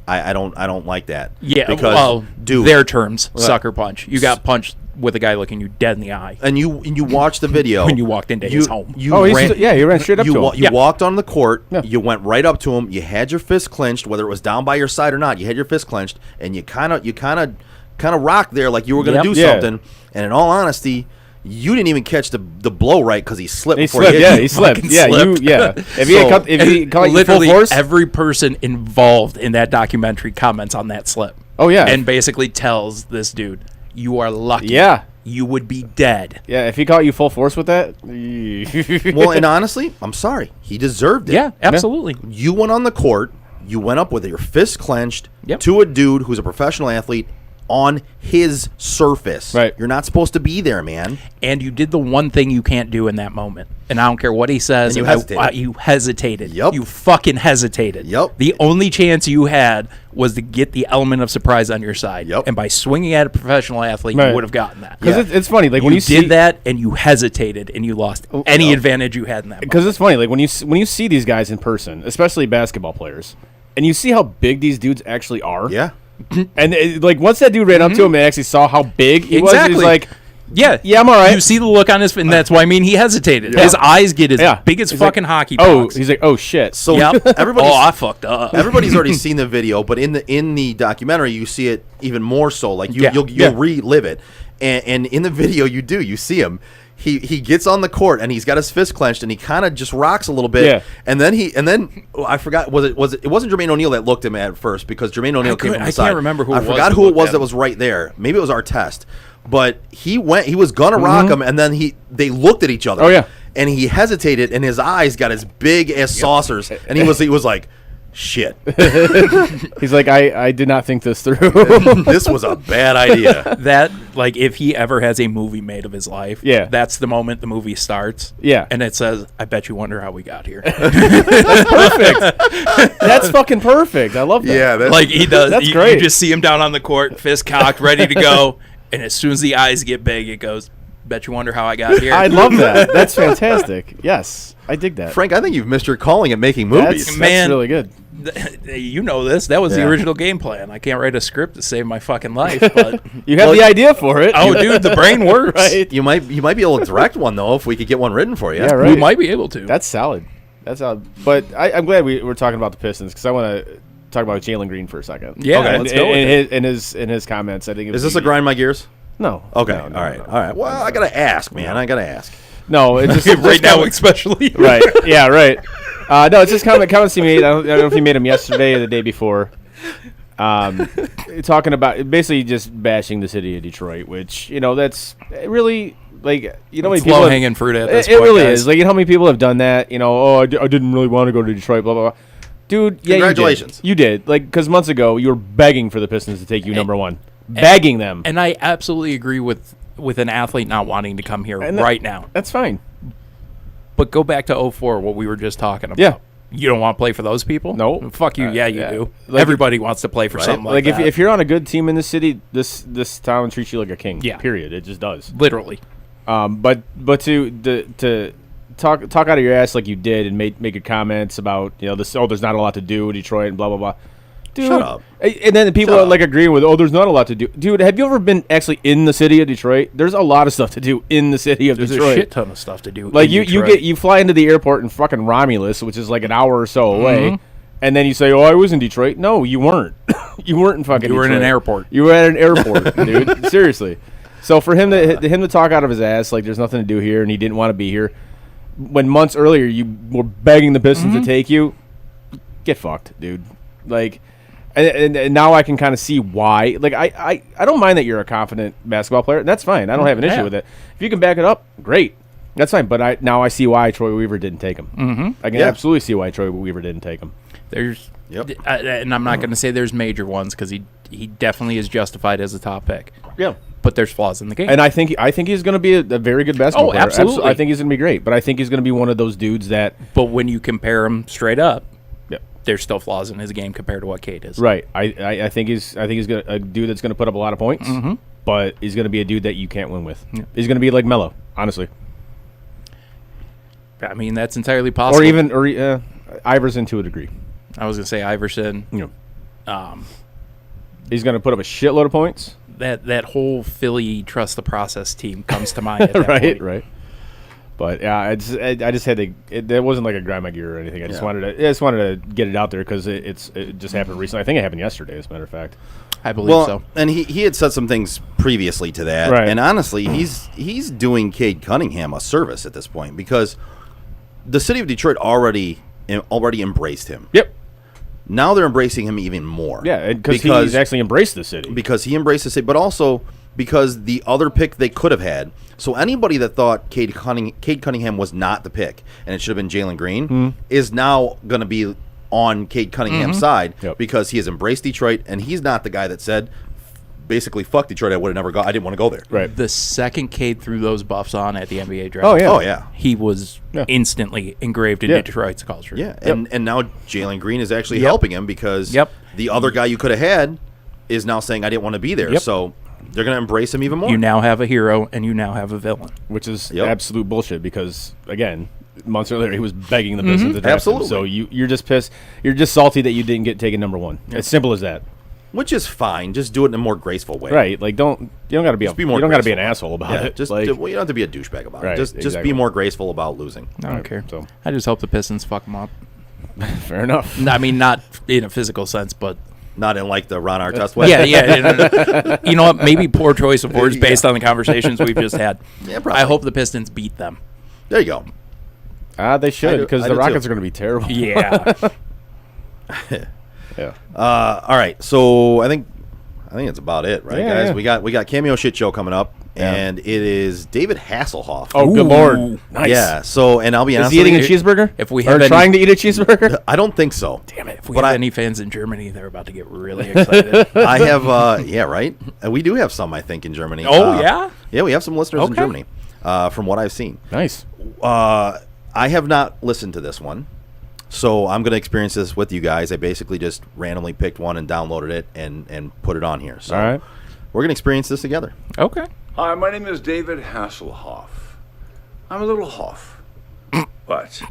I don't like that. Yeah, because, well, dude, their terms, sucker punch. You got punched with a guy looking you dead in the eye. And you watched the video when you walked into his home. He ran straight up to him. You walked on the court. Yeah. You went right up to him. You had your fist clenched, whether it was down by your side or not. You had your fist clenched, and you kind of rocked there like you were going to do something. And in all honesty, you didn't even catch the blow right because he slipped. He slipped. He slipped. If he caught you full force, every person involved in that documentary comments on that slip. Oh yeah, and basically tells this dude, "You are lucky. Yeah, you would be dead." Yeah, if he caught you full force with that. Well, and honestly, I'm sorry. He deserved it. Yeah, absolutely. You went on the court. You went up with your fist clenched to a dude who's a professional athlete on his surface. Right. You're not supposed to be there, man. And you did the one thing you can't do in that moment. And I don't care what he says. And you hesitated. You hesitated. Yep. You fucking hesitated. Yep. The only chance you had was to get the element of surprise on your side. Yep. And by swinging at a professional athlete, you would have gotten that. Because it's funny. Like when you did that and you hesitated and you lost any advantage you had in that. Because it's funny. Like when you see these guys in person, especially basketball players, and you see how big these dudes actually are. Yeah. And like once that dude ran up to him and actually saw how big he was, he's like, yeah, I'm all right. You see the look on his face, and that's why he hesitated. Yeah. His eyes get as big as fucking hockey pucks. He's like, oh shit. So I fucked up. Everybody's already seen the video, but in the documentary, you see it even more so. Like you'll relive it, and in the video, you see him. He gets on the court and he's got his fist clenched and he kind of just rocks a little bit. Yeah. And then I forgot it wasn't Jermaine O'Neal that looked him at first because Jermaine O'Neal came from the side. I can't remember who it was. I forgot who it was that was right there. Maybe it was Artest. But he was gonna rock him and then they looked at each other. Oh yeah. And he hesitated and his eyes got as big as saucers and he was like, shit. He's like, I did not think this through. This was a bad idea. That, like, if he ever has a movie made of his life, that's the moment the movie starts. Yeah. And it says, I bet you wonder how we got here. That's perfect. That's fucking perfect. I love that. Yeah. Like, he does. That's great. You just see him down on the court, fist cocked, ready to go. And as soon as the eyes get big, it goes, bet you wonder how I got here. I love that. That's fantastic. Yes. I dig that. Frank, I think you've missed your calling at making movies. That's really good. You know this. That was the original game plan. I can't write a script to save my fucking life, but you have the idea for it. Oh, dude, the brain works. Right. You might be able to direct one though if we could get one written for you. Yeah, right. We might be able to. That's solid. But I'm glad we're talking about the Pistons because I want to talk about Jalen Green for a second. Yeah, let's go. In his comments, I think. Is this a grind my gears? No. Okay. No, all right. Well, I gotta ask, man. I gotta ask. No, it's just right now, especially. Right. Yeah. Right. No, it's just comments he made. I don't know if he made them yesterday or the day before. Talking about basically just bashing the city of Detroit, which that's really like it's low hanging fruit at this point. It really is. Like how many people have done that? I didn't really want to go to Detroit. Blah blah blah. Dude, yeah, congratulations. You did. Like because months ago you were begging for the Pistons to take you number one, begging them. And I absolutely agree with an athlete not wanting to come here right now. That's fine. But go back to 2004, what we were just talking about. Yeah. You don't want to play for those people? No. Fuck you. You do. Like Everybody wants to play for something like that. If you're on a good team in the city, this town treats you like a king. Yeah. Period. It just does. Literally. But to talk out of your ass like you did and make your comments about this. Oh, there's not a lot to do in Detroit and blah blah blah. Dude, shut up. And then people are like agreeing with, there's not a lot to do. Dude, have you ever been actually in the city of Detroit? There's a lot of stuff to do in the city of Detroit. There's a shit ton of stuff to do. Like you fly into the airport in fucking Romulus, which is like an hour or so away, and then you say, "Oh, I was in Detroit." No, you weren't. You weren't in fucking. You were Detroit. in an airport. You were at an airport, dude. Seriously. So for him to talk out of his ass like there's nothing to do here and he didn't want to be here, when months earlier you were begging the Pistons to take you, get fucked, dude. Like. And now I can kind of see why. Like I don't mind that you're a confident basketball player. That's fine. I don't have an issue with it. If you can back it up, great. That's fine. But now I see why Troy Weaver didn't take him. I can absolutely see why Troy Weaver didn't take him. Yep. And I'm not going to say there's major ones because he definitely is justified as a top pick. Yeah. But there's flaws in the game. And I think he's going to be a very good basketball player. Absolutely. I think he's going to be great. But I think he's going to be one of those dudes that... But when you compare him straight up, Yep. there's still flaws in his game compared to what Cade is. Right. I think he's gonna, a dude that's going to put up a lot of points, but he's going to be a dude that you can't win with. Yeah. He's going to be like Melo, honestly. I mean, that's entirely possible. Or Iverson to a degree. I was going to say Iverson. He's going to put up a shitload of points. That whole Philly trust the process team comes to mind at that point. Right. But yeah, I just had to. It wasn't like a grind my gear or anything. I just wanted to get it out there because it just happened recently. I think it happened yesterday, as a matter of fact. I believe so. And he had said some things previously to that. Right. And honestly, he's doing Cade Cunningham a service at this point because the city of Detroit already embraced him. Yep. Now they're embracing him even more. Yeah, because he's actually embraced the city. Because he embraced the city, but also because the other pick they could have had. So anybody that thought Cade Cunningham was not the pick and it should have been Jalen Green is now going to be on Cade Cunningham's side because he has embraced Detroit, and he's not the guy that said, basically, fuck Detroit, I would have never I didn't want to go there. Right. The second Cade threw those buffs on at the NBA draft. Oh, yeah. He was instantly engraved in Detroit's culture. Yeah, and now Jalen Green is actually helping him because the other guy you could have had is now saying, I didn't want to be there. So they're going to embrace him even more. You now have a hero, and you now have a villain. Which is absolute bullshit because, again, months earlier he was begging the Pistons to draft Absolutely. him. So you're just pissed. You're just salty that you didn't get taken number one. As simple as that. Which is fine. Just do it in a more graceful way. Right. Like, you don't got to be Just be more you don't got to be an graceful. asshole about it. Just like, you don't have to be a douchebag about Right, it. Just exactly. be more graceful about losing. I don't care. So I just hope the Pistons fuck him up. fair enough. I mean, not in a physical sense, but... Not in like the Ron Artest way. Yeah. You know what? Maybe poor choice of words based on the conversations we've just had. Yeah, probably. I hope the Pistons beat them. There you go. They should because the Rockets are going to be terrible. Yeah. Yeah. All right. So I think it's about it, right, Yeah, guys? yeah. We got Cameo Shit Show coming up, and it is David Hasselhoff. Oh, good lord! Nice. Yeah. So, and I'll be Is honest, he eating a with cheeseburger? If we or have any- trying to eat a cheeseburger? I don't think so. Damn it. If we But have I- any fans in Germany, they're about to get really excited. I have, yeah, right. We do have some, I think, in Germany. Oh, yeah? Yeah, we have some listeners in Okay. Germany, from what I've seen. Nice. I have not listened to this one, so I'm going to experience this with you guys. I basically just randomly picked one and downloaded it and put it on here. So All right. we're going to experience this together. Okay. Hi, my name is David Hasselhoff. I'm a little Hoff, but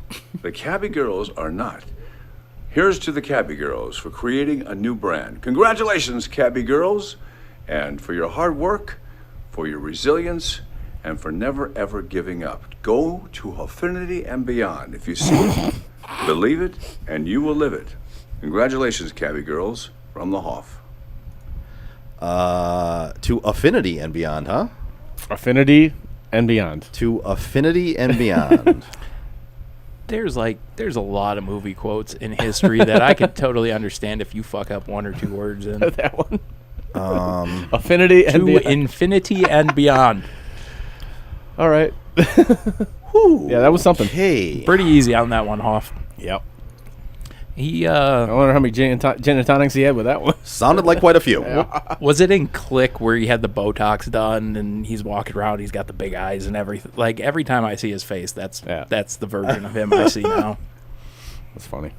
the Cabby Girls are not. Here's to the Cabby Girls for creating a new brand. Congratulations, Cabby Girls, and for your hard work, for your resilience, and for never ever giving up. Go to affinity and beyond. If you see it, believe it, and you will live it. Congratulations, Cabby Girls, from the Hoff. To affinity and beyond, huh? Affinity and beyond. To affinity and beyond. There's a lot of movie quotes in history that I could totally understand if you fuck up one or two words in. That one. Affinity and To beyond. infinity and beyond. All right. Yeah, that was something. Hey. Pretty easy on that one, Hoff. Yep. He I wonder how many gin and tonics he had with that one. Sounded like quite a few. was it in Click where he had the Botox done and he's walking around, he's got the big eyes and everything. Like every time I see his face, that's the version of him I see now. That's funny.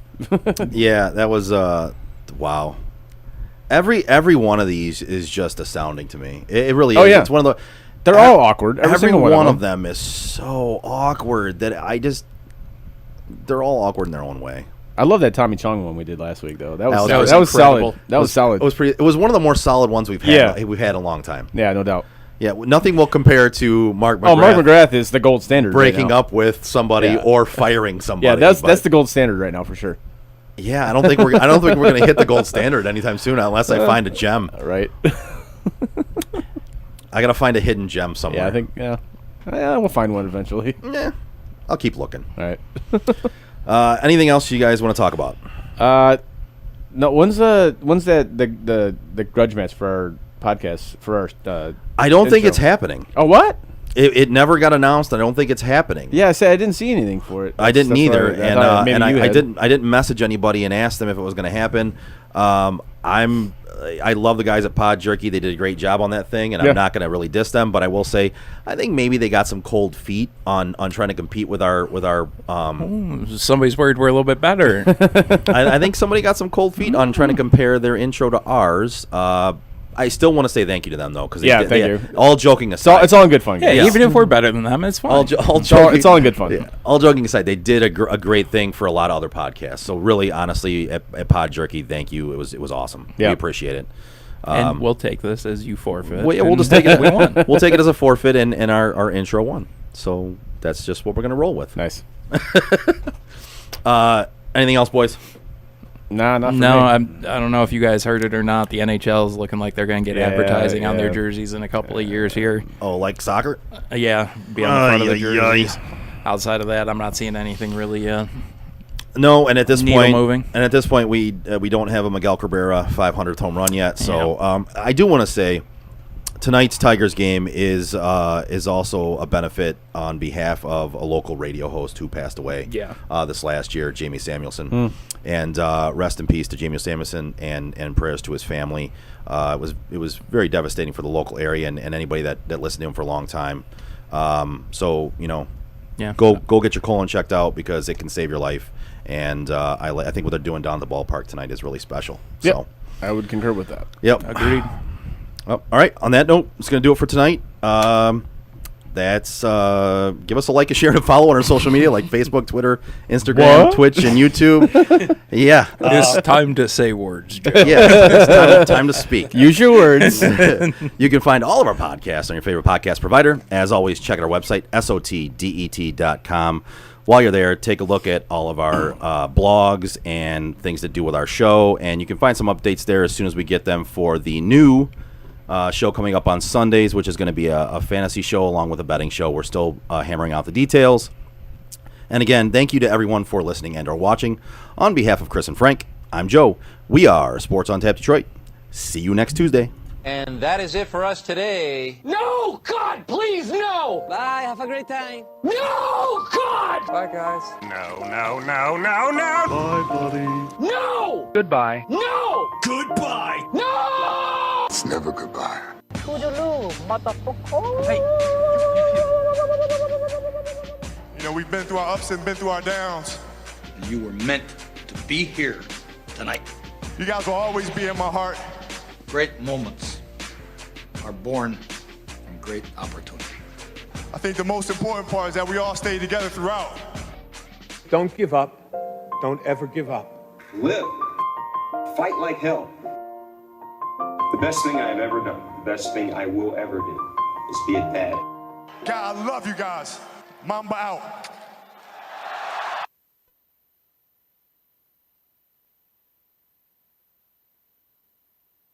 Yeah, that was wow. Every one of these is just astounding to me. It really is. Oh, yeah. It's one of the They're all awkward. Every single one of of them is so awkward that they're all awkward in their own way. I love that Tommy Chong one we did last week, though. That was incredible. solid. That was solid. It was one of the more solid ones we've had. Yeah. We've had in a long time. Yeah, no doubt. Yeah, nothing will compare to Mark McGrath. Oh, Mark McGrath is the gold standard. breaking right now. up with somebody or firing somebody. Yeah, that's but- the gold standard right now for sure. Yeah, I don't think we're going to hit the gold standard anytime soon unless I find a gem. Right. I got to find a hidden gem somewhere. Yeah, I think we'll find one eventually. Yeah, I'll keep looking. All right. Anything else you guys want to talk about? No. When's the grudge match for our podcast for our? I don't think intro? it's happening. Oh, what? It never got announced. I don't think it's happening. Yeah, I said I didn't see anything for it. I didn't either, and I didn't message anybody and ask them if it was going to happen. I love the guys at Pod Jerky. They did a great job on that thing, and I'm not going to really diss them, but I will say I think maybe they got some cold feet on trying to compete with our. Somebody's worried we're a little bit better. I think somebody got some cold feet on trying to compare their intro to ours. I still want to say thank you to them though, because thank you. All joking aside, it's all in good fun. Yeah, even if we're better than them, it's fine. It's all in good fun. Yeah, all joking aside, they did a great thing for a lot of other podcasts. So really, honestly, at Pod Jerky, thank you. It was awesome. We appreciate it. And we'll take this as you forfeit. We'll just take it. We won. We'll take it as a forfeit, and our intro won. So that's just what we're gonna roll with. Nice. Anything else, boys? Nah, not for me. I don't know if you guys heard it or not. The NHL is looking like they're going to get advertising on their jerseys in a couple of years here. Oh, like soccer? Yeah, be on the front of the jerseys. Outside of that, I'm not seeing anything really. No, and at this point, moving. we don't have a Miguel Cabrera 500th home run yet. So I do want to say tonight's Tigers game is also a benefit on behalf of a local radio host who passed away. This last year, Jamie Samuelson, and rest in peace to Jamie Samuelson, and prayers to his family. It was very devastating for the local area and anybody that listened to him for a long time. So go get your colon checked out because it can save your life. And I think what they're doing down at the ballpark tonight is really special. Yep. So I would concur with that. Yep. Agreed. Oh, all right. On that note, it's going to do it for tonight. That's give us a like, a share, and a follow on our social media like Facebook, Twitter, Instagram, Twitch, and YouTube. Yeah. It's time to say words, Joe. Yeah. It's time to speak. Use your words. You can find all of our podcasts on your favorite podcast provider. As always, check out our website, sotdet.com. While you're there, take a look at all of our blogs and things that do with our show, and you can find some updates there as soon as we get them for the new show coming up on Sundays, which is going to be a fantasy show along with a betting show. We're still hammering out the details. And again, thank you to everyone for listening and or watching. On behalf of Chris and Frank, I'm Joe. We are Sports on Tap Detroit. See you next Tuesday. And that is it for us today. No! God, please, no! Bye, have a great time. No! God! Bye, guys. No. Bye, buddy. No! Goodbye. No! Goodbye. No! It's never goodbye. You know, we've been through our ups and been through our downs. You were meant to be here tonight. You guys will always be in my heart. Great moments are born from great opportunity. I think the most important part is that we all stay together throughout. Don't give up. Don't ever give up. Live. Fight like hell. The best thing I have ever done, the best thing I will ever do, is be a dad. God, I love you guys. Mamba out.